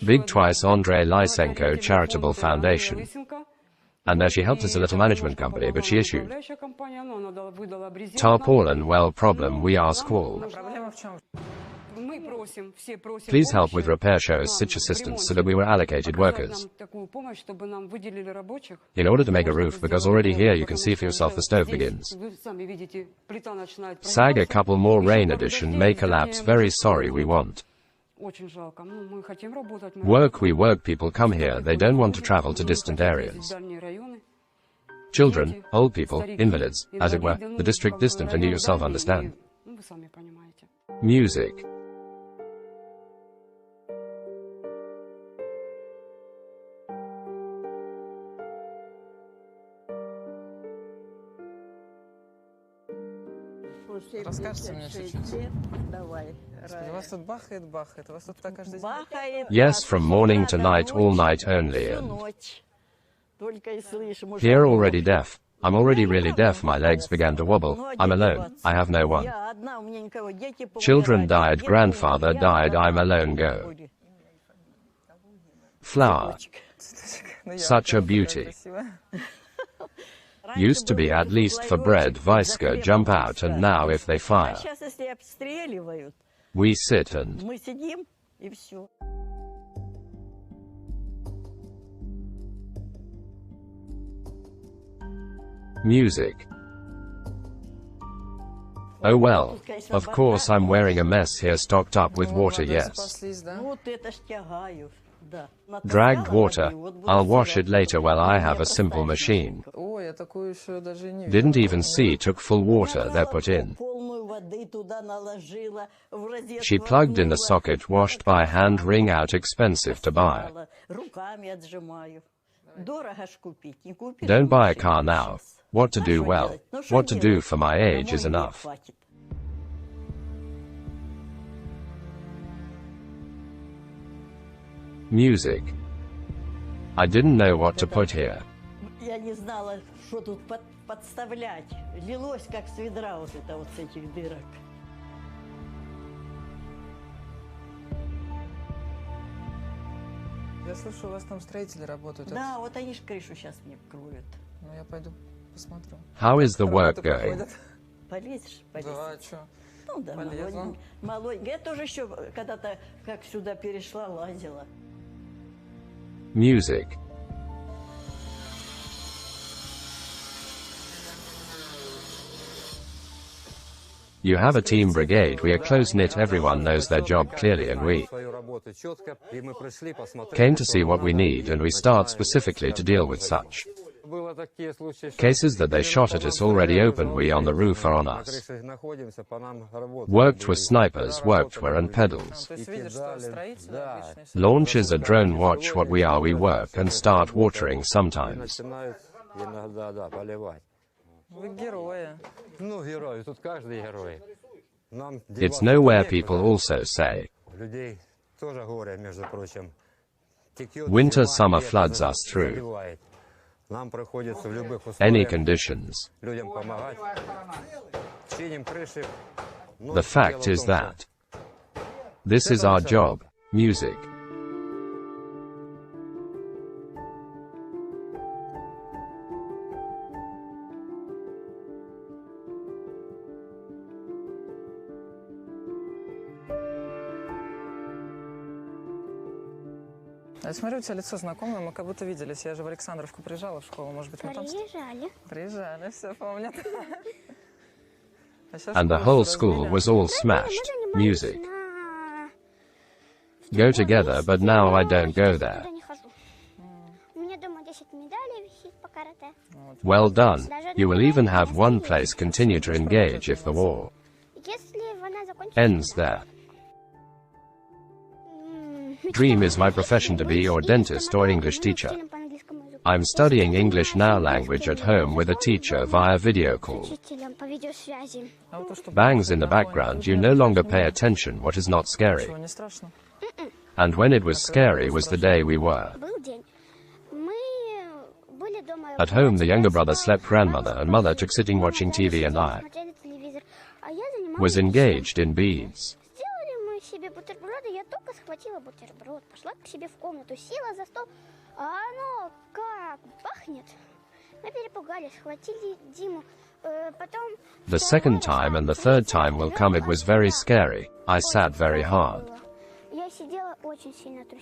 Big twice Andrei Lysenko Charitable Foundation. And there she helped us a little management company, but she issued tarpaulin, well, problem we ask all. Please help with repair, shows such assistance so that we were allocated workers. In order to make a roof, because already here you can see for yourself the stove begins. Sag a couple more, rain edition may collapse, very sorry, we want. Work, we work, people come here, they don't want to travel to distant areas. Children, old people, invalids, as it were, the district distant, and you yourself understand. Music. Расскажите мне чуть-чуть. У вас тут бахает, у вас тут так каждый день? Yes, from morning to night, all night only, and here already deaf. I'm already really deaf, my legs began to wobble. I'm alone, I have no one. Children died, grandfather died, I'm alone, go. Flower. Such a beauty. Used to be at least for bread, Viska jump out, and now if they fire, we sit and music. Oh well, of course I'm wearing a mess here, stocked up with water, yes. Dragged water, I'll wash it later, well I have a simple machine. Didn't even see, took full water, they're put in. She plugged in the socket, washed by hand, wring out, expensive to buy. Don't buy a car now. What to do, well, what to do for my age is enough. Music. I didn't know what to put here. Я не знала, что тут подставлять. Лилось как с ведра вот это вот с этих дырок. Я слышу, у вас там строители работают. Да, вот они ж крышу сейчас мне кроют. Ну я пойду посмотрю. How is the work going? Полезешь? Да, а что? Ну да, молоденькая. Я тоже еще когда-то, как сюда перешла, лазила. Music. You have a team brigade, we are close-knit, everyone knows their job clearly, and we came to see what we need, and we start specifically to deal with such cases that they shot at us already open, we on the roof are on us. Worked with snipers, worked were and pedals. Launches a drone, watch what we are, we work and start watering sometimes. It's nowhere, people also say. Winter, summer floods us through. Any conditions. The fact is that this is our job, music. Я смотрю, у тебя лицо знакомое, мы как будто виделись. Я же в Александровку приезжала в школу, может быть, мы там... Приезжали, все помнят. And the whole school was all smashed. Music. Go together, but now I don't go there. Well done. You will even have one place continue to engage if the war ends there. Dream is my profession to be or dentist or English teacher. I'm studying English now language at home with a teacher via video call. Bangs in the background, you no longer pay attention what is not scary. And when it was scary was the day we were. At home the younger brother slept, grandmother and mother took sitting watching TV, and I was engaged in beads. The second time and the third time will come. It was very scary. I sat very hard.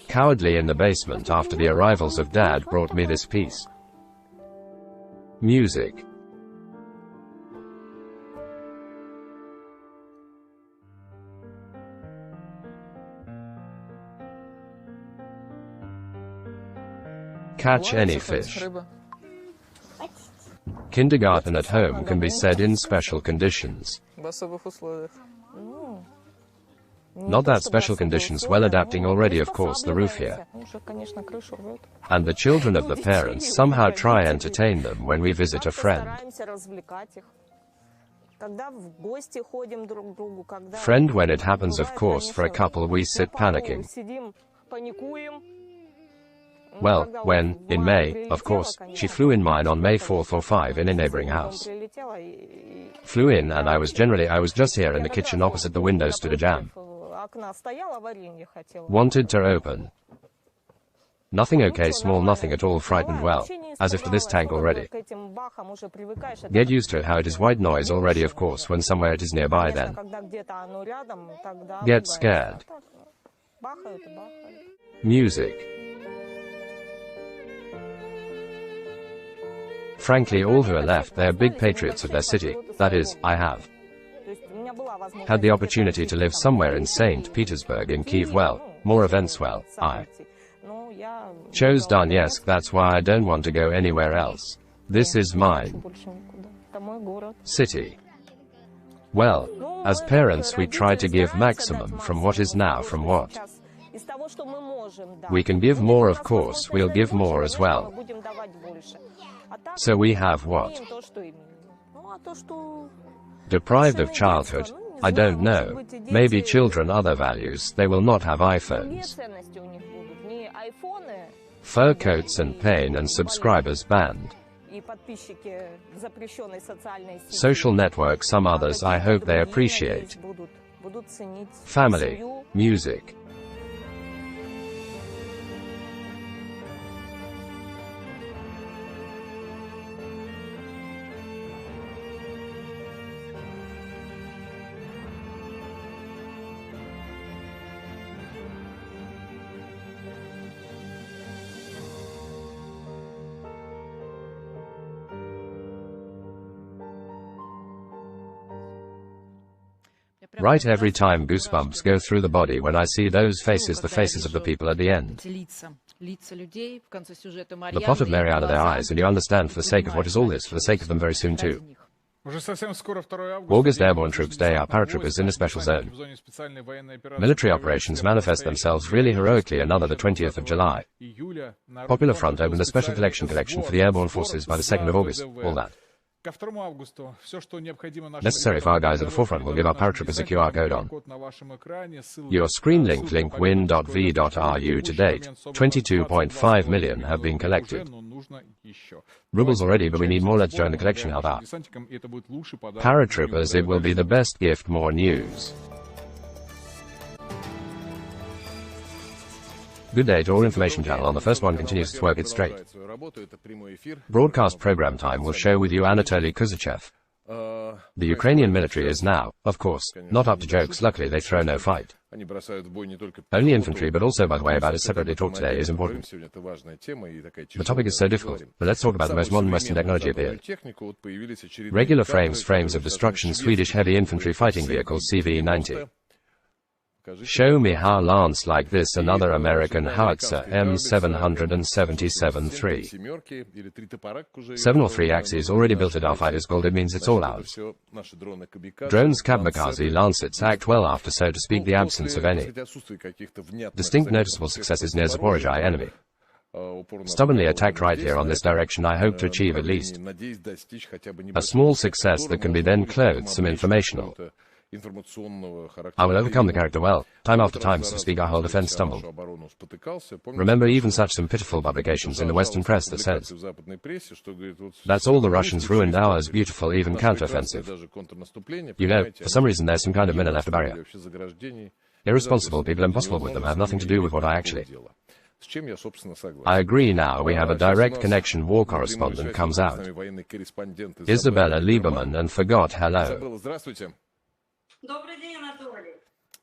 Cowardly in the basement after the arrivals of Dad brought me this piece. Music. Catch any fish. Kindergarten at home can be said in special conditions. Not that special conditions, well adapting already, of course, the roof here. And the children of the parents somehow try entertain them when we visit a friend. Friend when it happens, of course, for a couple we sit panicking. Well, when, in May, of course, she flew in mine on May 4th or 5 in a neighboring house. Flew in and I was just here in the kitchen opposite the window stood a jam. Wanted to open. Nothing okay, small, nothing at all, frightened, well, as if to this tank already. Get used to it, how it is, white noise already, of course, when somewhere it is nearby then. Get scared. Music. Frankly, all who are left, they are big patriots of their city. That is, I have had the opportunity to live somewhere in St. Petersburg, in Kiev, well, more events, well, I chose Donetsk, that's why I don't want to go anywhere else. This is mine city. Well, as parents we try to give maximum from what is now, from what we can give more, of course, we'll give more as well. So we have what? Deprived of childhood? I don't know. Maybe children other values, they will not have iPhones. Fur coats and pain and subscribers banned. Social network, some others I hope they appreciate. Family, music. Right, every time goosebumps go through the body when I see those faces, the faces of the people at the end. The plot of Mariana, their eyes, and you understand, for the sake of what is all this, for the sake of them very soon too. August Airborne Troops Day, our paratroopers in a special zone. Military operations manifest themselves really heroically. Another the 20th of July. Popular Front opened a special collection for the Airborne Forces by the 2nd of August, all that. Necessary for our guys at the forefront will give our paratroopers a QR code on your screen link win.v.ru to date. 22.5 million have been collected. Rubles already, but we need more. Let's join the collection. Help out. Paratroopers, it will be the best gift. More news. Good day to all information channel. On the first one continues to work it straight. Broadcast program time will show with you Anatoly Kuzachev. The Ukrainian military is now, of course, not up to jokes. Luckily they throw no fight. Only infantry, but also, by the way, about it separately talk today is important. The topic is so difficult, but let's talk about the most modern Western technology appeared. Regular frames of destruction Swedish heavy infantry fighting vehicles CV-90. Show me how Lance like this another American howitzer M777-3. 7 or 3 axes already built at our fighters gold. It means it's all ours. Drones Kamikaze Lancets act well after, so to speak, the absence of any distinct noticeable successes near Zaporozhye enemy. Stubbornly attacked right here on this direction. I hope to achieve at least a small success that can be then clothed some informational. I will overcome the character well. Time after time, so to speak, our whole defense stumbled. Remember even such some pitiful publications in the Western press that says, that's all the Russians ruined ours, beautiful even counteroffensive. You know, for some reason there's some kind of minute left a barrier. Irresponsible people, impossible with them, have nothing to do with what I actually. I agree now we have a direct connection. War correspondent comes out. Isabella Lieberman and forgot hello.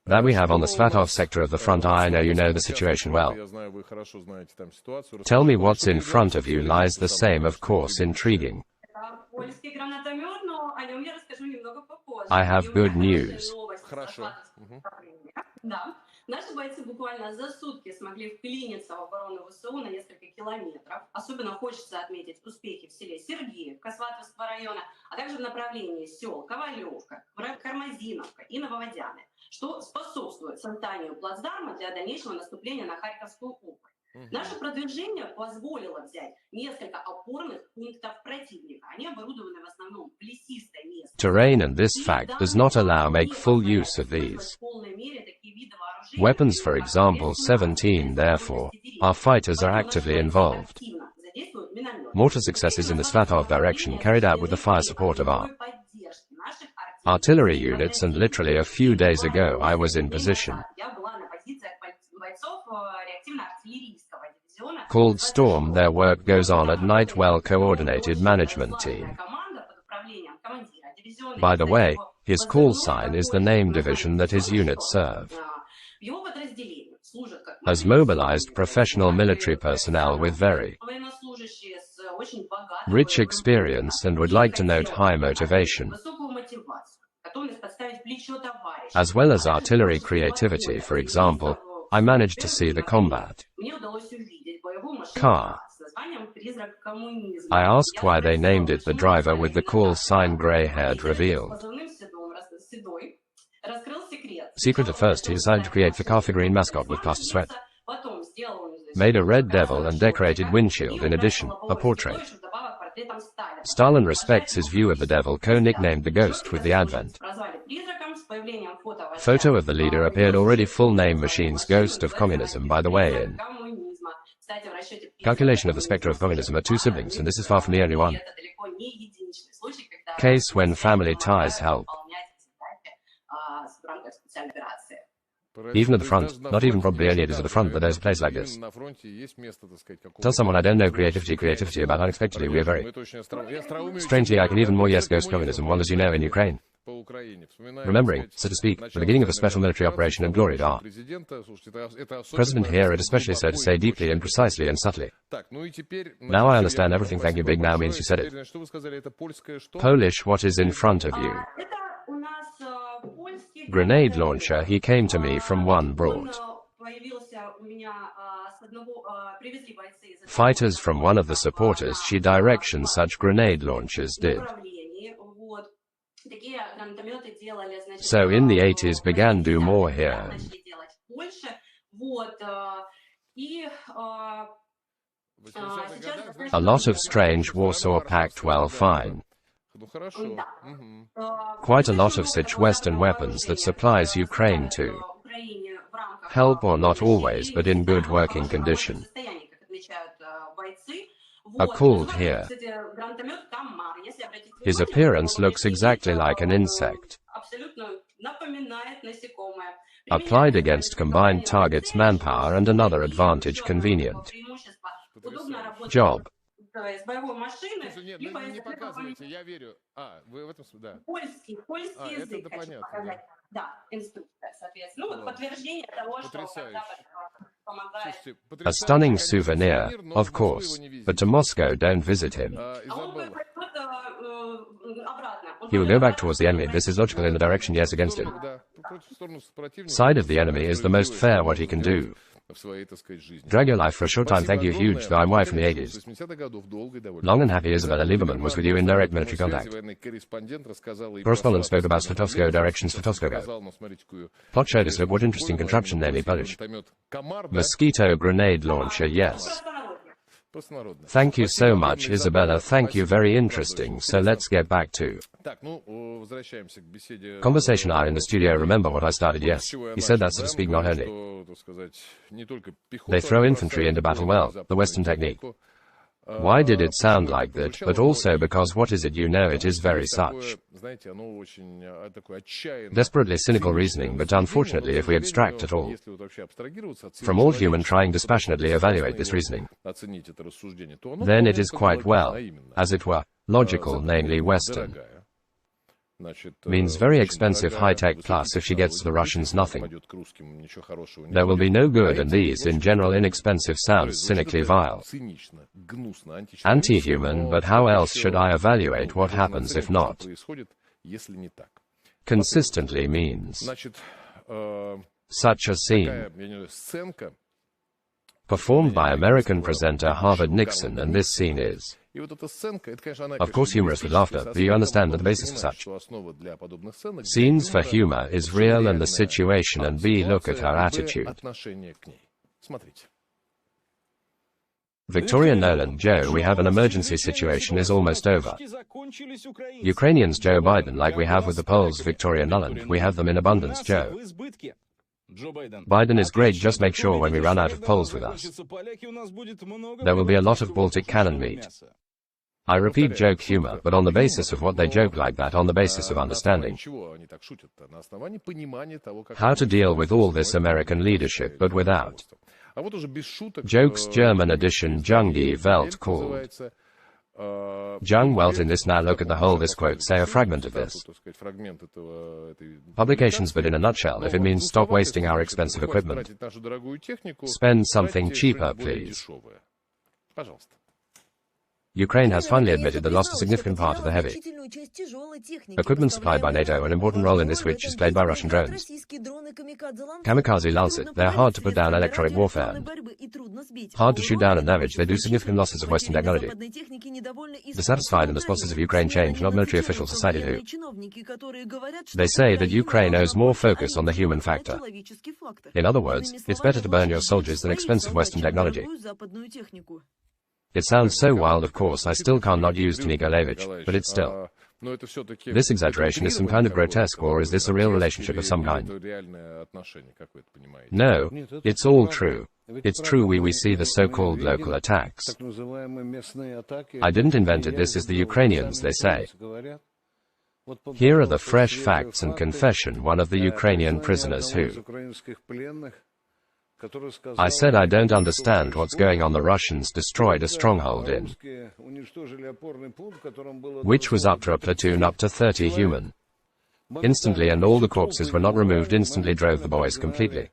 That we have on the Svatov sector of the front. I know you know the situation well. Tell me what's in front of you lies the same, of course, intriguing. I have good news. Наши бойцы буквально за сутки смогли вклиниться в оборону ВСУ на несколько километров. Особенно хочется отметить успехи в селе Сергеевка Сватовского района, а также в направлении сел Ковалевка, Кармазиновка и Нововодяны, что способствует созданию плацдарма для дальнейшего наступления на Харьковскую область. Наше продвижение позволило взять несколько опорных пунктов противника. Они оборудованы в основном в лесистой местности. Terrain, and this fact does not allow make full use of these weapons. For example, 17, therefore, our fighters are actively involved. Mortar successes in the Svatov direction carried out with the fire support of our artillery units, and literally a few days ago I was in position called Storm. Their work goes on at night. Well-coordinated management team. By the way, his call sign is the name division that his units serve. As mobilized professional military personnel with very rich experience and would like to note high motivation, as well as artillery creativity. For example, I managed to see the combat car. I asked why they named it. The driver with the call sign gray-haired revealed. Secret at first, he decided to create the car figurine mascot with plaster sweat. Made a red devil and decorated windshield. In addition, a portrait. Stalin respects his view of the devil, co-nicknamed the ghost with the advent. Photo of the leader appeared already. Full name Machines Ghost of Communism. By the way, in calculation of the spectre of communism are 2 siblings, and this is far from the only one case when family ties help. Even at the front, not even probably only it is at the front, but there's a place like this. Tell someone I don't know creativity about unexpectedly. We are very strangely I can even more yes ghost communism, well as you know in Ukraine. Remembering, so to speak, the beginning of a special military operation and glory to our president here, it especially so to say deeply and precisely and subtly. Now I understand everything. Thank you. Big now means you said it. Polish, what is in front of you? Grenade launcher. He came to me from one brought. Fighters from one of the supporters. She direction such grenade launchers did. So in the 80s began do more here. A lot of strange Warsaw Pact. Well, fine. Quite a lot of such Western weapons that supplies Ukraine to help, or not always, but in good working condition, are called here. His appearance looks exactly like an insect. Applied against combined targets, manpower, and another advantage, convenient job. A stunning souvenir, of course, but to Moscow don't visit him. He will go back towards the enemy. This is logical in the direction, yes, against him. Side of the enemy is the most fair what he can do. Drag your life for a short time, thank you, huge, though I'm wife from the 80s. Long and happy Isabella Lieberman was with you in direct military contact. Correspondent spoke about Svatovo direction, Svatovo. Plot showed us, look what interesting contraption, namely Polish. Mosquito grenade launcher, yes. Thank you so much, Isabella, thank you, very interesting, so let's get back to conversation hour in the studio. Remember what I started, yes. He said that, so to speak, not only they throw infantry into battle well, the Western technique. Why did it sound like that? But also because what is it, you know, it is very such desperately cynical reasoning, but unfortunately if we abstract at all from all human trying dispassionately evaluate this reasoning, then it is quite well, as it were, logical, namely Western. Means very expensive high-tech, plus if she gets to the Russians nothing. There will be no good, and these in general inexpensive sounds cynically vile. Anti-human, but how else should I evaluate what happens if not? Consistently means such a scene performed by American presenter Harvard Nixon, and this scene is of course humorous with laughter, but you understand that the basis for such scenes for humor is real and the situation, and B, look at her attitude. Victoria Nolan, Joe, we have an emergency situation, is almost over. Ukrainians, Joe Biden, like we have with the Poles, Victoria Nolan, we have them in abundance, Joe. Biden is great, just make sure when we run out of Poles with us, there will be a lot of Baltic cannon meat. I repeat, joke humor, but on the basis of what they joke like that, on the basis of understanding how to deal with all this American leadership, but without jokes. German edition, Jungi Welt called Jung Welt. In this, now look at the whole, this quote, say a fragment of this publications, but in a nutshell, if it means stop wasting our expensive equipment, spend something cheaper, please. Ukraine has finally admitted that lost a significant part of the heavy equipment supplied by NATO. An important role in this which is played by Russian drones. Kamikaze Lalsit, they are hard to put down, electronic warfare, and hard to shoot down and damage. They do significant losses of Western technology. Dissatisfied in the sponsors of Ukraine change, not military officials, decided who. They say that Ukraine owes more focus on the human factor. In other words, it's better to burn your soldiers than expensive Western technology. It sounds so wild, of course, I still can't not use Nikolevich, but it's still. This exaggeration is some kind of grotesque, or is this a real relationship of some kind? No, it's all true. It's true we see the so-called local attacks. I didn't invent it, this is the Ukrainians, they say. Here are the fresh facts and confession, one of the Ukrainian prisoners who I said I don't understand what's going on. The Russians destroyed a stronghold in which was up to a platoon up to 30 human. Instantly, and all the corpses were not removed, instantly drove the boys completely.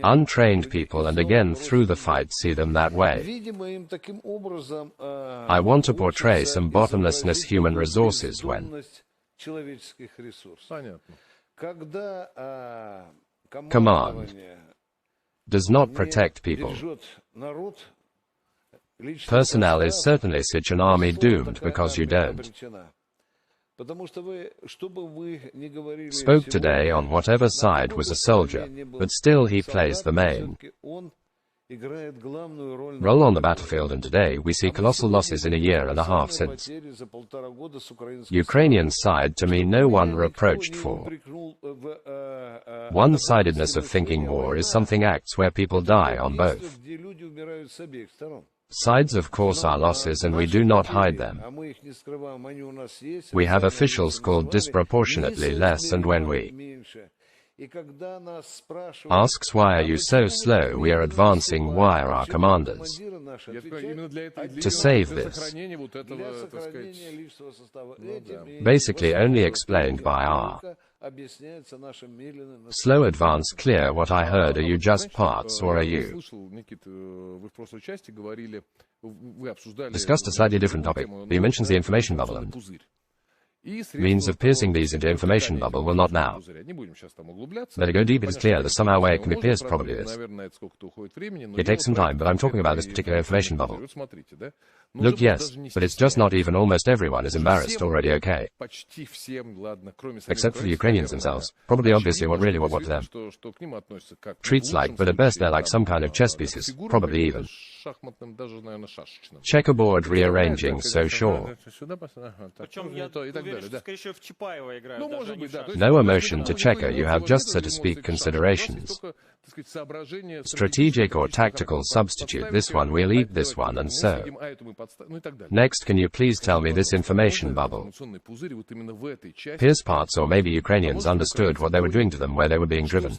Untrained people, and again through the fight see them that way. I want to portray some bottomlessness human resources when command does not protect people. Personnel is certainly such an army doomed because you don't spoke today on whatever side was a soldier, but still he plays the main role on the battlefield, and today we see colossal losses in a year and a half since. Ukrainian side, to me, no one reproached for. One-sidedness of thinking war is something acts where people die on both sides. Of course our losses, and we do not hide them. We have officials called disproportionately less, and when we asks why are you so slow, we are advancing, why are our commanders to save this? Basically only explained by our slow advance. Clear what I heard, are you just parts or are you? Discussed a slightly different topic, but you mentions the information bubble, and means of piercing these into information bubble will not now. Let it go deep. It is clear that somehow way it can be pierced, probably this. It takes some time, but I'm talking about this particular information bubble. Look, yes, but it's just not even. Almost everyone is embarrassed already, okay. Except for the Ukrainians themselves. Probably obviously what to them. Treats like, but at best they're like some kind of chess pieces, probably even checkerboard rearranging, so sure. No emotion to checker, you have just, so to speak, considerations. Strategic or tactical substitute, this one we'll eat this one, and so. Next, can you please tell me this information bubble? Pierce parts, or maybe Ukrainians understood what they were doing to them, where they were being driven.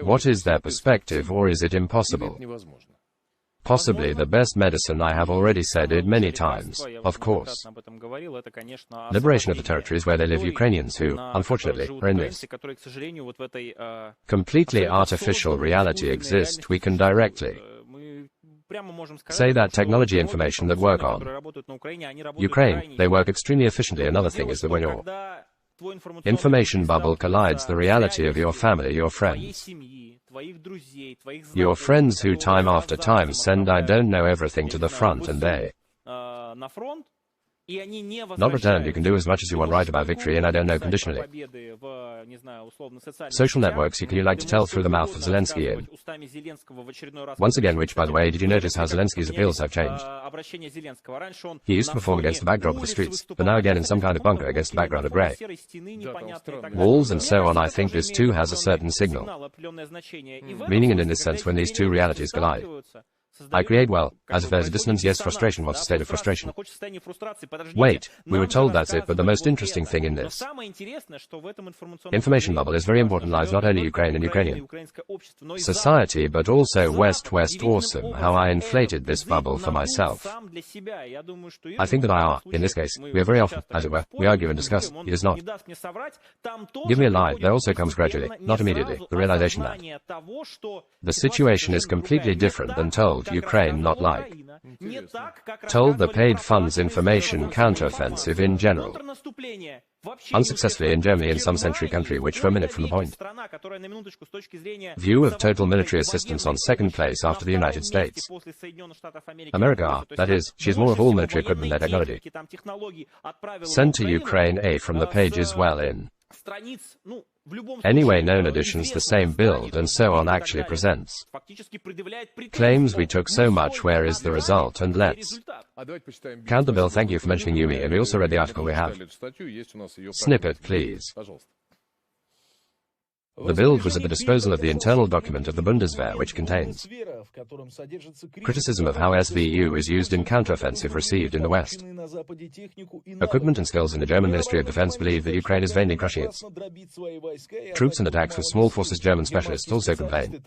What is their perspective, or is it impossible? Possibly the best medicine, I have already said it many times, of course. Liberation of the territories where they live, Ukrainians who, unfortunately, are in this completely artificial reality exist. We can directly say that technology information that work on Ukraine, they work extremely efficiently. Another thing is that when your information bubble collides the reality of your family, your friends, your friends who time after time send I don't know everything to the front, and they not returned. You can do as much as you want, write about victory and I don't know conditionally. Social networks, you like to tell through the mouth of Zelensky in. Once again, which by the way, did you notice how Zelensky's appeals have changed? He used to perform against the backdrop of the streets, but now again in some kind of bunker against the background of grey walls and so on. I think this too has a certain signal meaning, and in this sense when these two realities collide, I create, well, as if there's a dissonance. Yes, frustration. What's a state of frustration? Wait, we were told that's it, but the most interesting thing in this information bubble is very important, lies not only Ukraine and Ukrainian society, but also West. Awesome, how I inflated this bubble for myself. I think that I are, in this case, we are very often, as it were, we argue and discuss, he does not give me a lie. There also comes gradually, not immediately, the realization that the situation is completely different than told Ukraine, not like told the paid funds information counteroffensive in general. Unsuccessfully in Germany, in some century country, which for a minute from the point view of total military assistance on second place after the United States. America, that is, she has more of all military equipment and technology sent to Ukraine. A from the pages well in anyway known additions, the same build and so on, actually presents claims we took so much. Where is the result? And let's count the bill. Thank you for mentioning Yumi, and we also read the article. We have snippet, please. The build was at the disposal of the internal document of the Bundeswehr, which contains criticism of how SVU is used in counteroffensive received in the West. Equipment and skills in the German Ministry of Defense believe that Ukraine is vainly crushing its troops and attacks with small forces. German specialists also complain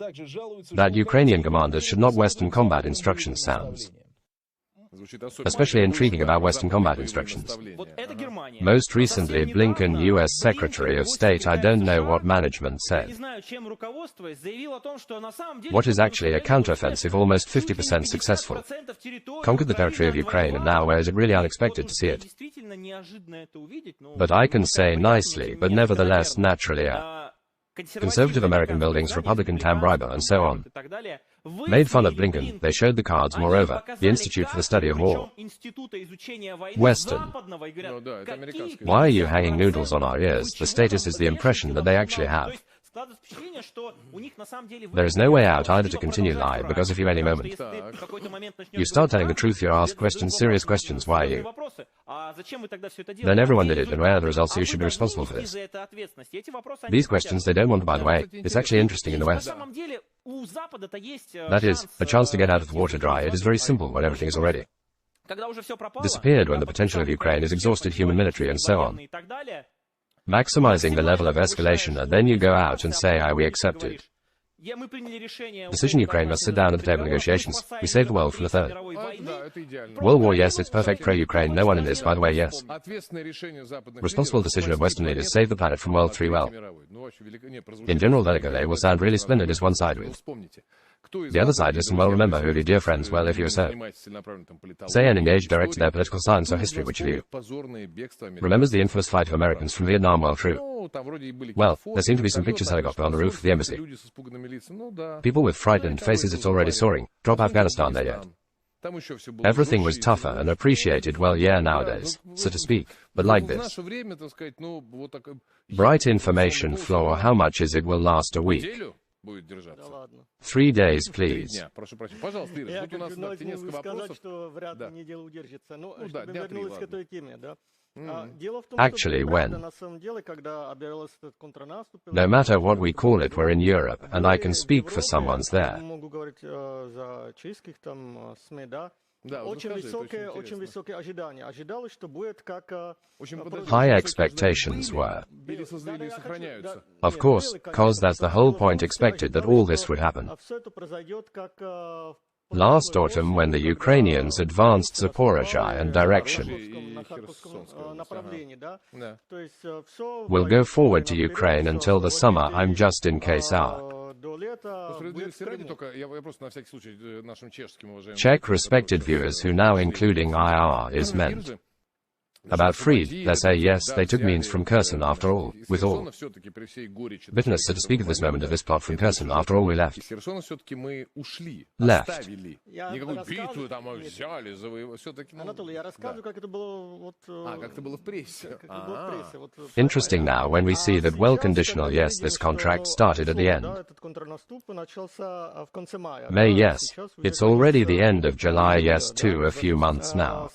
that Ukrainian commanders should not Western combat instructions. Sounds especially intriguing about Western combat instructions. Most recently, Blinken, U.S. Secretary of State, I don't know what management said. What is actually a counteroffensive, almost 50% successful. Conquered the territory of Ukraine, and now where is it really unexpected to see it? But I can say nicely, but nevertheless naturally conservative American buildings, Republican Tam Briber, and so on. Made fun of Blinken, they showed the cards, moreover, the Institute for the Study of War. Western. Why are you hanging noodles on our ears? The status is the impression that they actually have. There is no way out either to continue lie, because if you any moment you start telling the truth, you're asked questions, serious questions, why are you? Then everyone did it, and where are the results? You should be responsible for this. These questions they don't want, by the way. It's actually interesting in the West. That is, a chance to get out of the water dry. It is very simple when everything is already disappeared, when the potential of Ukraine is exhausted, human, military, and so on. Maximizing the level of escalation, and then you go out and say, we accept it. Decision: Ukraine must sit down at the table negotiations. We save the world from the third World War. Yes, it's perfect pro-Ukraine. No one in this, by the way, yes. Responsible decision of Western leaders: save the planet from World 3. Well, in general, they will sound really splendid as one side with. The other side listen well, remember who your dear friends, well, if you're so say and engage direct to their political science or history, which of you remembers the infamous flight of Americans from Vietnam? Well, true. Well, there seem to be some pictures helicopter on the roof of the embassy. People with frightened faces, it's already soaring. Drop Afghanistan there yet. Everything was tougher and appreciated, well, yeah, nowadays, so to speak, but like this. Bright information flow, how much is it will last? A week? 3 days, please. Actually, when? No matter what we call it, we're in Europe, and I can speak for someone's there. High expectations were. Of course, cause that's the whole point, expected that all this would happen. Last autumn, when the Ukrainians advanced Zaporozhye and direction, will go forward to Ukraine until the summer. I'm just in case Czech respected viewers who now including IR is meant. About freed, they say yes, they took means from Kherson after all, with all bitterness, so to speak, of this moment of this plot from Kherson, after all we left. Interesting now when we see that, well, conditional, yes, this contract started at the end May, yes, it's already the end of July, yes, a few months now.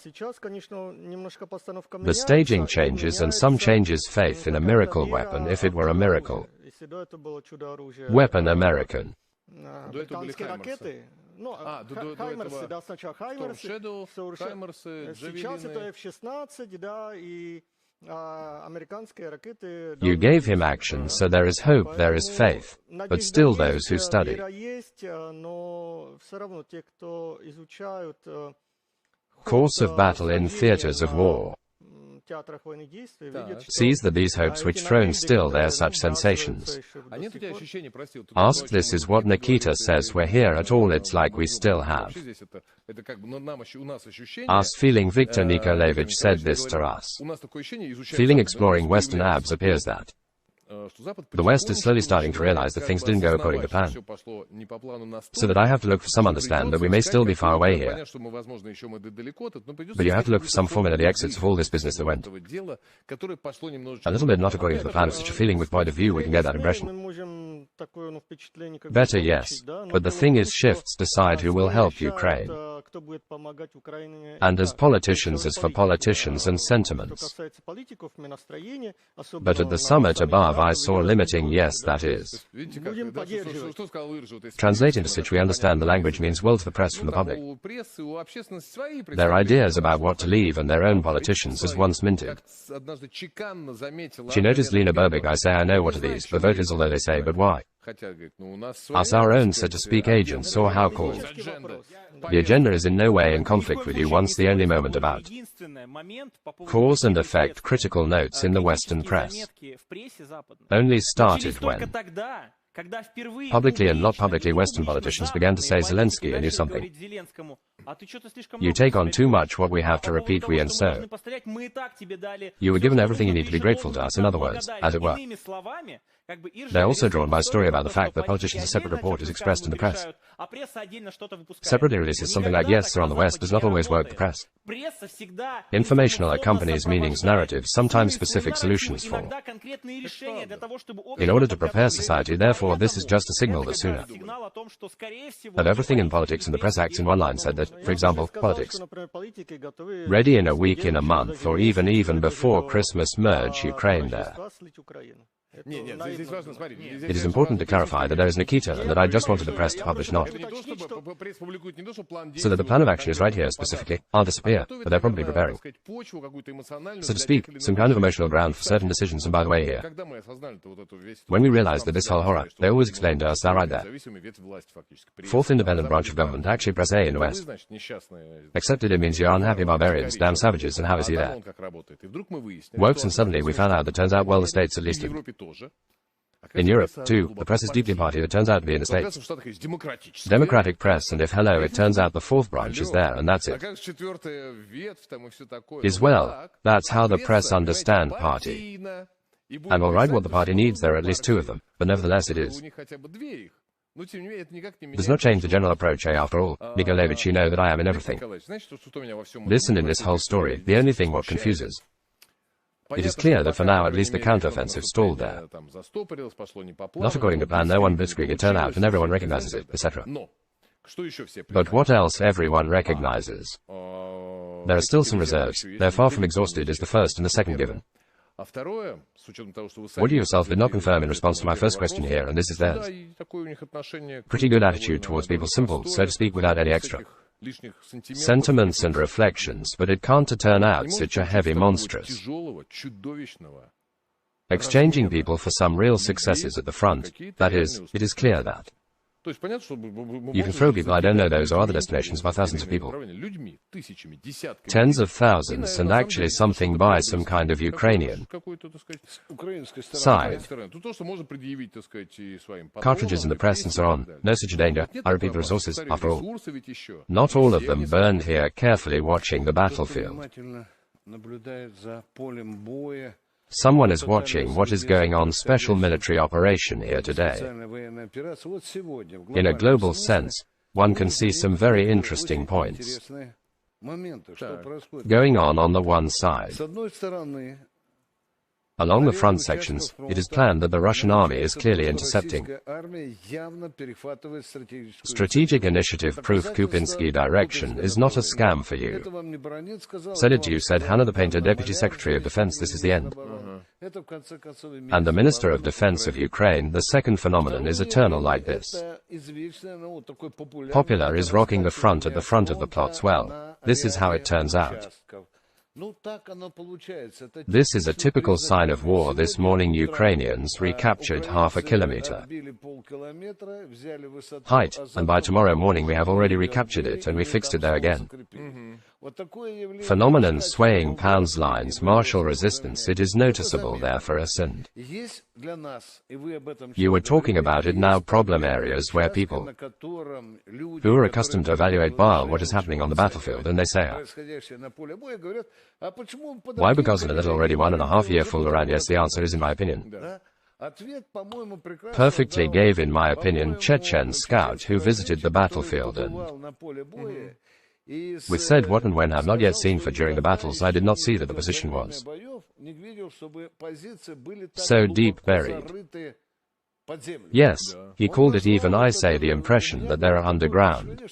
The staging changes, and some changes faith in a miracle weapon, if it were a miracle weapon American. You gave him action, so there is hope, there is faith, but still those who study course of battle in theaters of war sees that these hopes which thrown still there such sensations. Ask, this is what Nikita says, we're here at all, it's like we still have us feeling. Viktor Nikolaevich said this to us. Feeling exploring Western abs appears that the West is slowly starting to realize that things didn't go according to plan. So that I have to look for some understand that we may still be far away here. But you have to look for some formula, the exits of all this business that went a little bit not according to the plan, of such a feeling with point of view we can get that impression. Better, yes. But the thing is, shifts decide who will help Ukraine. And as politicians, as for politicians and sentiments. But at the summit above I saw limiting, yes, that is. Translate into which we understand the language means well to the press from the public. Their ideas about what to leave and their own politicians as once minted. She noticed Lena Berbig, I say I know what are these, the voters, although they say, but why? Us our own, so to speak, agents, or how called. The agenda is in no way in conflict with you once, the only moment about cause and effect. Critical notes in the Western press only started when publicly and not publicly Western politicians began to say Zelensky knew something You take on too much what we have to repeat we and so. You were given everything you need to be grateful to us, in other words, as it were. They're also drawn by a story about the fact that politicians' a separate report is expressed in the press. Separately releases something like yes sir on the West does not always work the press. Informational accompanies meanings, narratives, sometimes specific solutions for. In order to prepare society, therefore, this is just a signal that sooner. That everything in politics and the press acts in one line said that, for example, politics. Ready in a week, in a month, or even before Christmas, merge Ukraine there. It is important to clarify that there is Nikita and that I just wanted the press to publish not. So that the plan of action is right here specifically. I'll disappear, but they're probably preparing. So to speak, some kind of emotional ground for certain decisions, and by the way here. When we realized that this whole horror, they always explained to us, they're right there. Fourth independent branch of government, actually press A in the West. Accepted it means you're unhappy barbarians, damn savages, and how is he there? Works, and suddenly we found out that turns out, well, the States at least. In Europe, too, the press is deeply party that turns out to be in the States. Democratic press, and if hello, it turns out the fourth branch is there, and that's it. Is well, that's how the press understand party. And will write what the party needs, there are at least two of them, but nevertheless it is. Does not change the general approach, after all, Nikolaevich, you know that I am in everything. This and in this whole story, the only thing what confuses. It is clear that for now at least the counteroffensive stalled there. Not according to plan, no one blitzkrieg it turned out and everyone recognizes it, etc. But what else everyone recognizes? There are still some reserves, they're far from exhausted is the first and the second given. What you yourself did not confirm in response to my first question here, and this is theirs. Pretty good attitude towards people, simple, so to speak, without any extra sentiments and reflections, but it can't turn out such a heavy monstrous. Exchanging people for some real successes at the front, that is, it is clear that. You can throw people, I don't know those or other destinations, by thousands of people. Tens of thousands, and actually something by some kind of Ukrainian side. Cartridges in the press and so on, no such a danger, I repeat the resources, after all. Not all of them burned here, carefully watching the battlefield. Someone is watching what is going on, special military operation here today. In a global sense, one can see some very interesting points going on the one side. Along the front sections, it is planned that the Russian army is clearly intercepting. Strategic initiative-proof Kupinsky direction is not a scam for you. Said it to you, said Hanna the Painter, Deputy Secretary of Defense, this is the end. And the Minister of Defense of Ukraine, the second phenomenon is eternal like this. Popular is rocking the front at the front of the plots, well, this is how it turns out. This is a typical sign of war. This morning Ukrainians recaptured half a kilometer height, and by tomorrow morning we have already recaptured it and we fixed it there again. Phenomenon swaying pounds lines, martial resistance, it is noticeable there for us, and you were talking about it now, problem areas where people who are accustomed to evaluate what is happening on the battlefield, and they say, why? Because in a little already 1.5 year fool around, yes, the answer is in my opinion. Perfectly gave in my opinion Chechen scout who visited the battlefield and with said what and when have not yet seen, for during the battles I did not see that the position was so deep buried. Yes, he called it even, I say, the impression that there are underground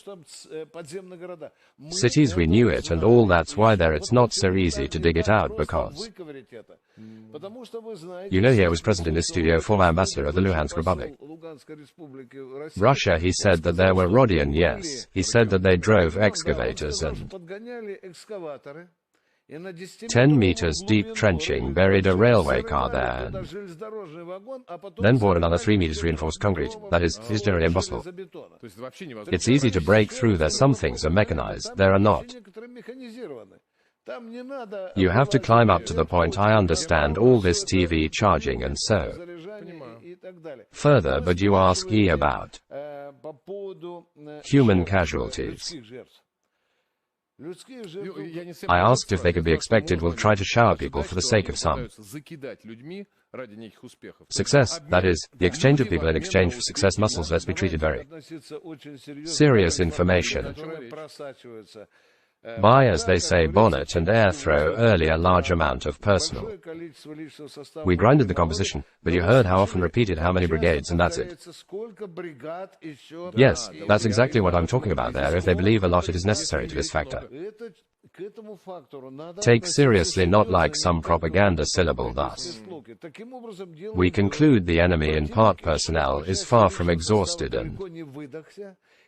cities. We knew it and all, that's why there it's not so easy to dig it out, because you know, here was present in this studio former ambassador of the Luhansk Republic. Russia, he said that there were Rodion, yes, he said that they drove excavators and 10 meters deep trenching, buried a railway car there, and then poured another 3 meters reinforced concrete. That is generally impossible. It's easy to break through there. Some things are mechanized, there are not. You have to climb up to the point. I understand all this TV charging and so further, but you ask about human casualties. I asked if they could be expected will try to shower people for the sake of some success, that is, the exchange of people in exchange for success muscles. Let's be treated very serious information. Buy, as they say, bonnet and air throw early a large amount of personal. We grinded the composition, but you heard how often repeated how many brigades, and that's it. Yes, that's exactly what I'm talking about there. If they believe a lot, it is necessary to this factor. Take seriously, not like some propaganda syllable thus. We conclude the enemy in part personnel is far from exhausted, and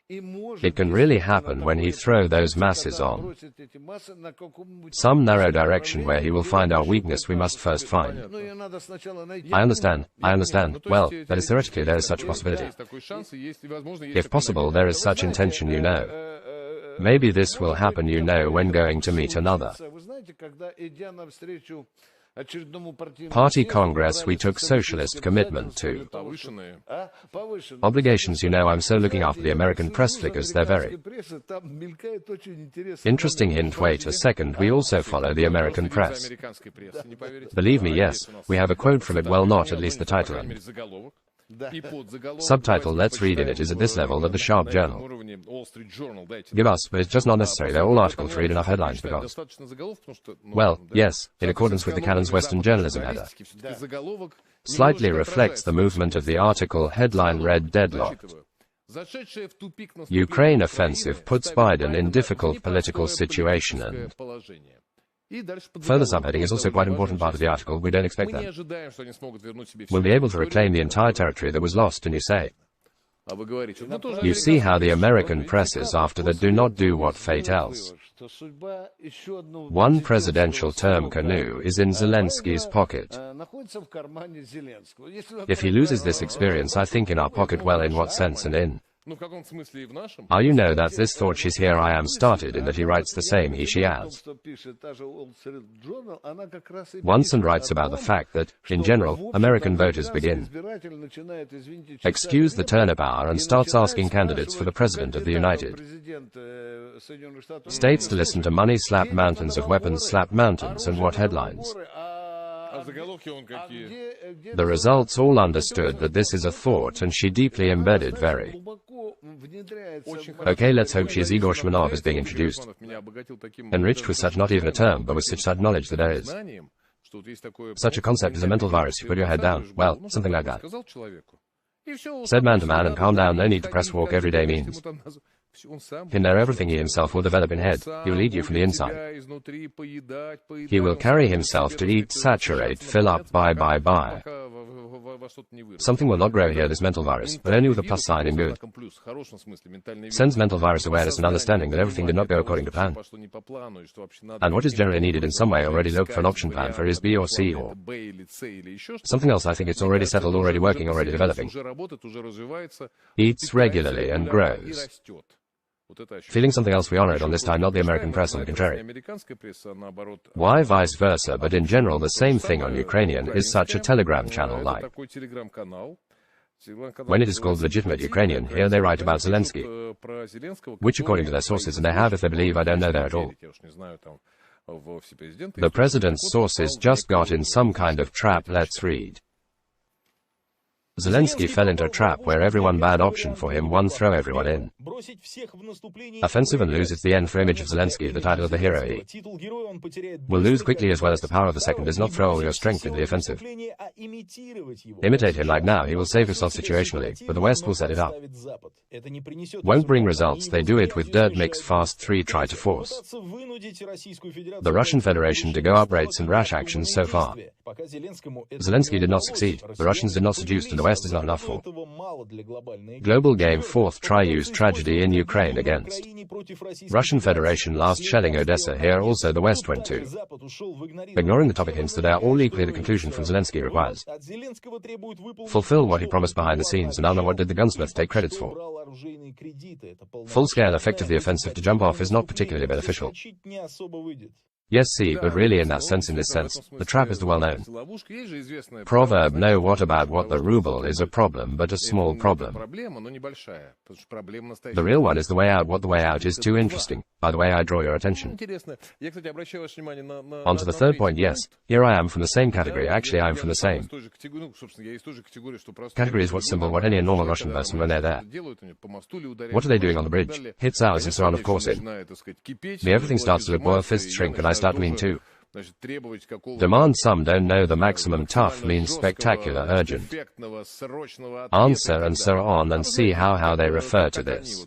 it can really happen when he throw those masses on some narrow direction where he will find our weakness. We must first find. I understand. Well, that is theoretically there is such a possibility. If possible, there is such intention, you know. Maybe this will happen, you know, when going to meet another party congress. We took socialist commitment to obligations, you know. I'm so looking after the American press flickers, they're very interesting. Hint, wait a second, we also follow the American press. Believe me, yes, we have a quote from it, well, not at least the title and subtitle. Let's read in it. Is at this level that the sharp journal give us, but it's just not necessary. They're all articles to read enough headlines because, well, yes, in accordance with the canon's Western journalism header, slightly reflects the movement of the article. Headline read deadlocked. Ukraine offensive puts Biden in difficult political situation, and further subheading is also quite an important part of the article. We don't expect that we'll be able to reclaim the entire territory that was lost, and you say, you see how the American press is after that. Do not do what fate else. One presidential term canoe is in Zelensky's pocket. If he loses this experience, I think in our pocket. Well, in what sense? And in you know that this thought she's here I am started in that he writes the same he she as once, and writes about the fact that, in general, American voters begin excuse the turnip hour and starts asking candidates for the President of the United States to listen to money slap mountains of weapons slap mountains, and what headlines. The results all understood that this is a thought, and she deeply embedded very. Okay, let's hope she is Igor Shmanov is being introduced. Enriched with such, not even a term, but with such knowledge that there is such a concept as a mental virus. You put your head down. Well, something like that. Said man to man, and calm down, no need to press walk every day means. He'll know everything he himself will develop in head. He will lead you from the inside. He will carry himself to eat, saturate, fill up, buy. Something will not grow here, this mental virus, but only with a plus sign in good. Sends mental virus awareness and understanding that everything did not go according to plan. And what is generally needed in some way already look for an option plan for is B or C or something else. I think it's already settled, already working, already developing. Eats regularly and grows. Feeling something else, we honor it on this time, not the American press on the contrary. Why vice versa, but in general the same thing on Ukrainian is such a telegram channel like. When it is called legitimate Ukrainian, here they write about Zelensky, which according to their sources, and they have if they believe, I don't know there at all. The president's sources just got in some kind of trap. Let's read. Zelensky fell into a trap where everyone bad option for him, one throw everyone in. Offensive and loses the end for image of Zelensky, the title of the hero. He will lose quickly as well as the power of the second is not throw all your strength into the offensive. Imitate him like now, he will save himself situationally, but the West will set it up. Won't bring results, they do it with dirt mix fast 3 try to force the Russian Federation to go up rates and rash actions so far. Zelensky did not succeed, the Russians did not seduce, and the West is not enough for global game. 4th try use tragedy in Ukraine against Russian Federation. Last shelling Odessa. Here also the West went to. Ignoring the topic hints that they are all equally, the conclusion from Zelensky requires fulfill what he promised behind the scenes, and I don't know what did the gunsmith take credits for. Full-scale effect of the offensive to jump off is not particularly beneficial. Yes, see, but really in that sense, in this sense, the trap is the well-known proverb, know what about what the ruble is a problem, but a small problem. The real one is the way out. What the way out is too interesting, by the way I draw your attention. On to the third point, yes, here I am from the same category, actually I am from the same category is what's simple, what any normal Russian person when they're there. What are they doing on the bridge? Hits ours and so on, of course in me everything starts to look boil, fists shrink, and I start to mean too. Demand some don't know the maximum tough means spectacular, urgent. Answer and so on and see how they refer to this.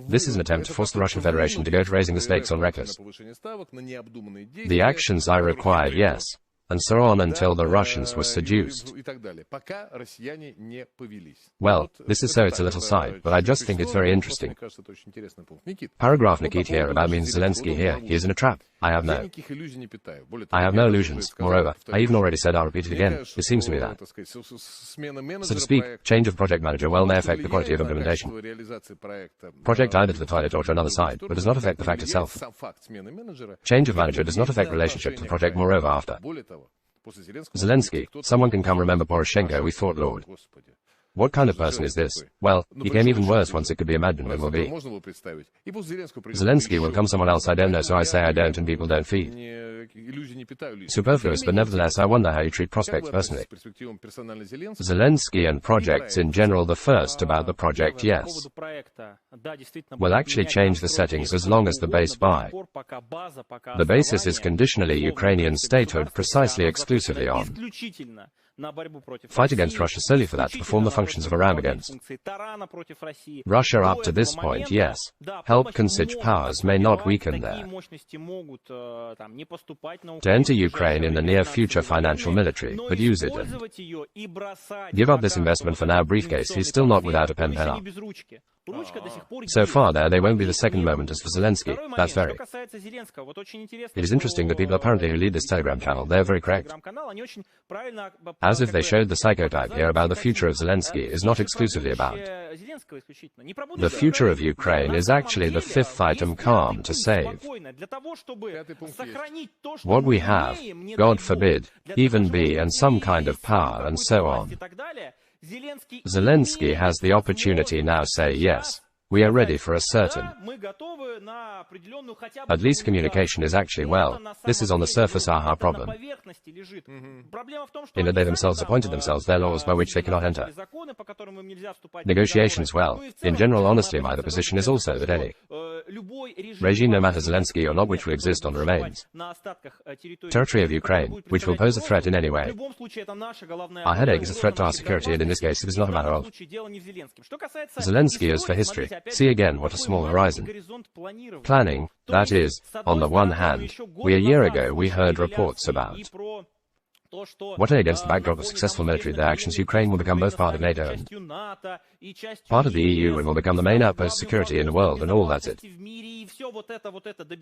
This is an attempt to force the Russian Federation to go to raising the stakes on reckless. The actions I required, yes. And so on until the Russians were seduced. Well, this is so it's a little side, but I just think it's very interesting. Paragraph Nikit here about means Zelensky here, he is in a trap. I have no illusions. Moreover, I even already said, I'll repeat it again, it seems to me that, so to speak, change of project manager well may affect the quality of implementation. Project either to the toilet or to another side, but does not affect the fact itself. Change of manager does not affect relationship to the project, moreover after Zelensky, someone can come remember Poroshenko, we thought, Lord. What kind of person is this? Well, he came even worse once it could be imagined when will be. Zelensky will come someone else I don't know, so I say I don't and people don't feed. Superfluous, but nevertheless I wonder how you treat prospects personally. Zelensky and projects in general, the first about the project, yes, will actually change the settings as long as the base by. The basis is conditionally Ukrainian statehood precisely exclusively on fight against Russia solely for that to perform the functions of a ram against Russia up to this point, yes. Help considered powers may not weaken there. To enter Ukraine in the near future financial military, but use it and give up this investment for now. Briefcase, he's still not without a pen up. So far there, they won't be the second moment as for Zelensky. That's very. It is interesting that people apparently who lead this Telegram channel, they're very correct. As if they showed the psychotype here about the future of Zelensky is not exclusively about. The future of Ukraine is actually the fifth item, calm to save. What we have, God forbid, even be and some kind of power and so on. Zelensky has the opportunity now say yes. We are ready for a certain. At least communication is actually well. This is on the surface our problem. In that they themselves appointed themselves their laws by which they cannot enter. Negotiations well. In general, honestly, my the position is also that any regime, no matter Zelensky or not, which will exist on the remains territory of Ukraine, which will pose a threat in any way. Our headache is a threat to our security, and in this case it is not a matter of Zelensky as for history. See again what a small horizon. Planning, that is, on the one hand, a year ago we heard reports about what against the backdrop of successful military their actions, Ukraine will become both part of NATO and part of the EU and will become the main outpost security in the world, and all that's it.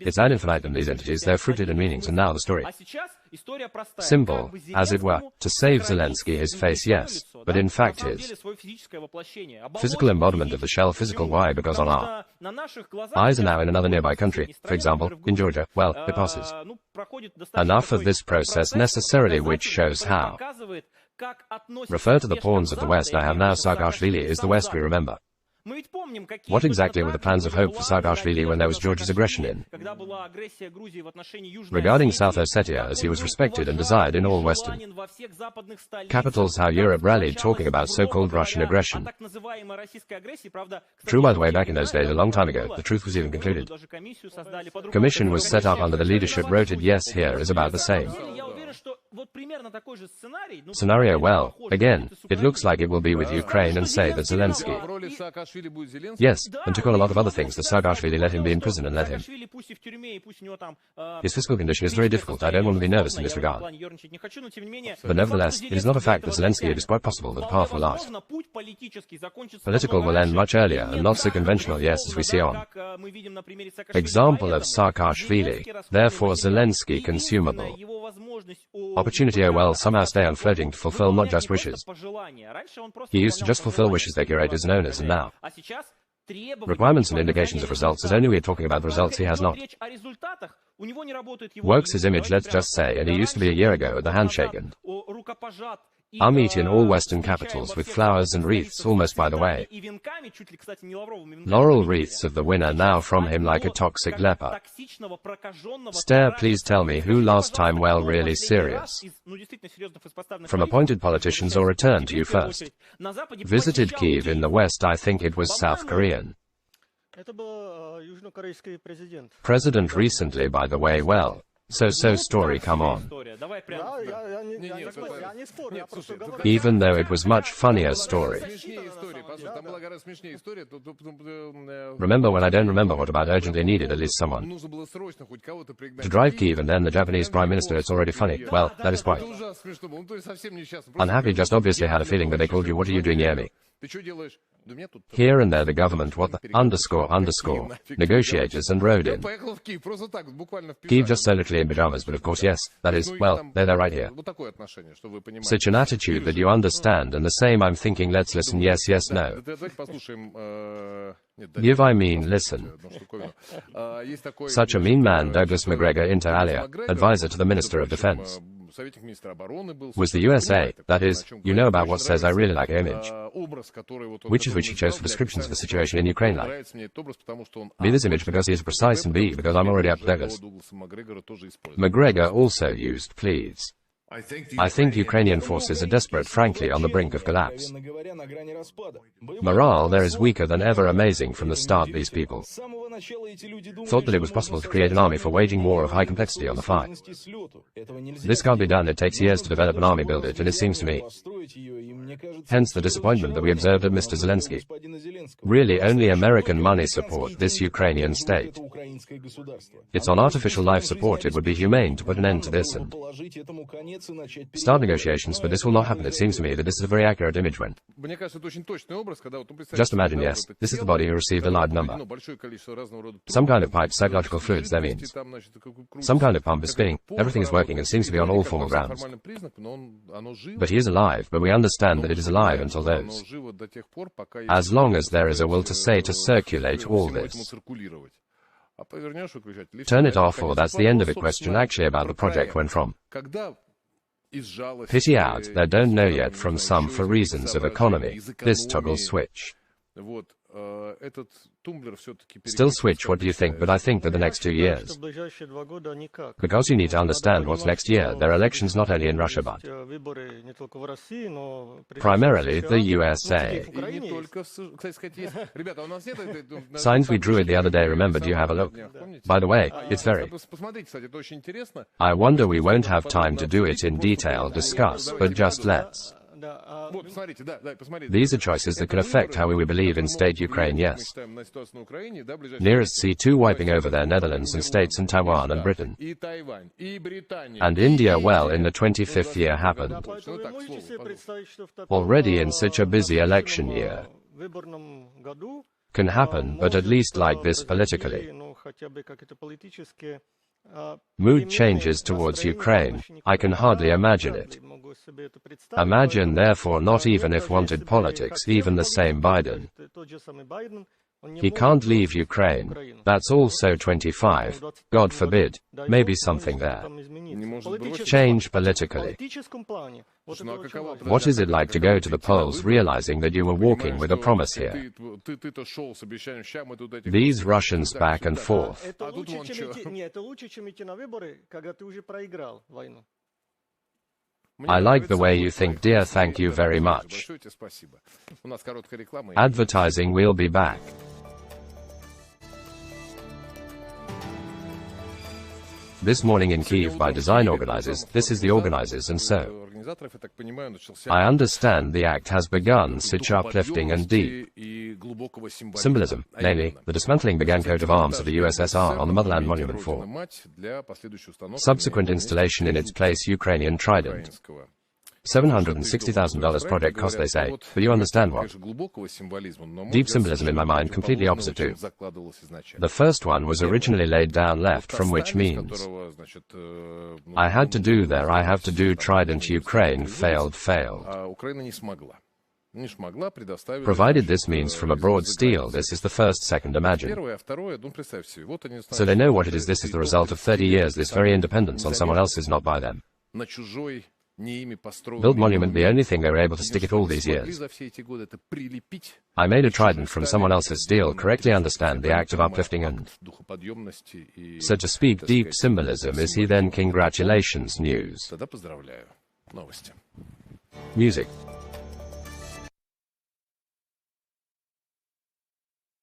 It's ad infinitum, these entities, they're fruited in meanings, and now the story. Simple, as it were, to save Zelensky his face, yes, but in fact his physical embodiment of the shell. Physical, why? Because on our eyes are now in another nearby country, for example, in Georgia. Well, it passes enough of this process necessarily, which shows how. Refer to the pawns of the West I have now. Saakashvili is the West we remember. What exactly were the plans of hope for Saakashvili when there was Georgia's aggression in regarding South Ossetia, as he was respected and desired in all Western capitals? How Europe rallied talking about so-called Russian aggression. True, by the way, back in those days, a long time ago, the truth was even concluded. Commission was set up under the leadership wrote it. Yes, here is about the same scenario. Well, again, it looks like it will be with Ukraine, and say that Zelensky, yes, and took on a lot of other things. The Saakashvili let him be in prison and let him. His fiscal condition is very difficult. I don't want to be nervous in this regard. But nevertheless, it is not a fact that Zelensky, it is quite possible that the path will last. Political will end much earlier and not so conventional, yes, as we see on example of Saakashvili. Therefore Zelensky consumable. Opportunity, oh well, somehow stay on floating to fulfill not just wishes. He used to just fulfill wishes, their curators and owners, and now Requirements and indications of results is only we're talking about the results he has not. Works his image, let's just say, and he used to be a year ago at the handshake and our meet in all Western capitals with flowers and wreaths almost by the way. Laurel wreaths of the winner now from him like a toxic leper. Stare, please tell me who last time, well, really serious. From appointed politicians or return to you first. Visited Kiev in the West, I think it was South Korean. President recently, by the way, well. So story, come on. Even though it was much funnier story. Remember when I don't remember what about urgently needed at least someone. To drive Kiev and then the Japanese Prime Minister, it's already funny. Well, that is quite. Unhappy, just obviously had a feeling that they called you, what are you doing near me? Here and there the government, what the underscore negotiators and rode in. Kiev just so literally in pajamas, but of course yes, that is, well, they're right here. Such an attitude that you understand, and the same I'm thinking, let's listen, yes, no. Give I mean listen. Such a mean man, Douglas McGregor inter alia, advisor to the Minister of Defense. Was the USA, that is, you know about what says I really like image. Which is which he chose for descriptions of the situation in Ukraine like. B, this image because he is precise, and B, because I'm already up to Douglas. McGregor also used please. I think Ukrainian forces are desperate, frankly, on the brink of collapse. Morale there is weaker than ever, amazing from the start. These people thought that it was possible to create an army for waging war of high complexity on the fly. This can't be done, it takes years to develop an army, build it, and it seems to me. Hence the disappointment that we observed at Mr. Zelensky. Really only American money support this Ukrainian state. It's on artificial life support. It would be humane to put an end to this and start negotiations, but this will not happen. It seems to me that this is a very accurate image when. Just imagine, yes, this is the body who received a large number. Some kind of pipe, psychological fluids, there means. Some kind of pump is spinning, everything is working and seems to be on all formal grounds. But he is alive, but we understand that it is alive until those. As long as there is a will to say to circulate all this. Turn it off, or that's the end of it. Question actually about the project when from. Pity out, they don't know yet from some for reasons of economy. This toggle switch. Still switch, what do you think? But I think that the next 2 years. Because you need to understand what's next year. There are elections not only in Russia but primarily the USA. Signs we drew it the other day, remember, do you have a look? By the way, it's very. I wonder we won't have time to do it in detail, discuss, but just let's. These are choices that can affect how we believe in state Ukraine, yes. Nearest C2 wiping over there, Netherlands and states and Taiwan and Britain. And India, well, in the 25th year happened. Already in such a busy election year. Can happen, but at least like this politically. Mood changes towards Ukraine, I can hardly imagine it. Imagine therefore not even if wanted politics, even the same Biden. He can't leave Ukraine. That's also 25. God forbid. Maybe something there. Change politically. What is it like to go to the polls realizing that you were walking with a promise here? These Russians back and forth. I like the way you think, dear. Thank you very much. Advertising, we'll be back. This morning in Kiev by design organizers, this is the organizers, and so. I understand the act has begun such uplifting and deep symbolism, namely, the dismantling began coat of arms of the USSR on the Motherland Monument for subsequent installation in its place Ukrainian Trident. $760,000 project cost, they say, but you understand what? Deep symbolism in my mind, completely opposite to. The first one was originally laid down left, from which means I had to do there, I have to do Trident, Ukraine failed. Provided this means from a broad steel, this is the first, second, imagine. So they know what it is. This is the result of 30 years, this very independence on someone else's, not by them. Build monument, the only thing they were able to stick it all these years. I made a trident from someone else's steel, correctly understand the act of uplifting and, so to speak, deep symbolism. Is he then congratulations news? Music.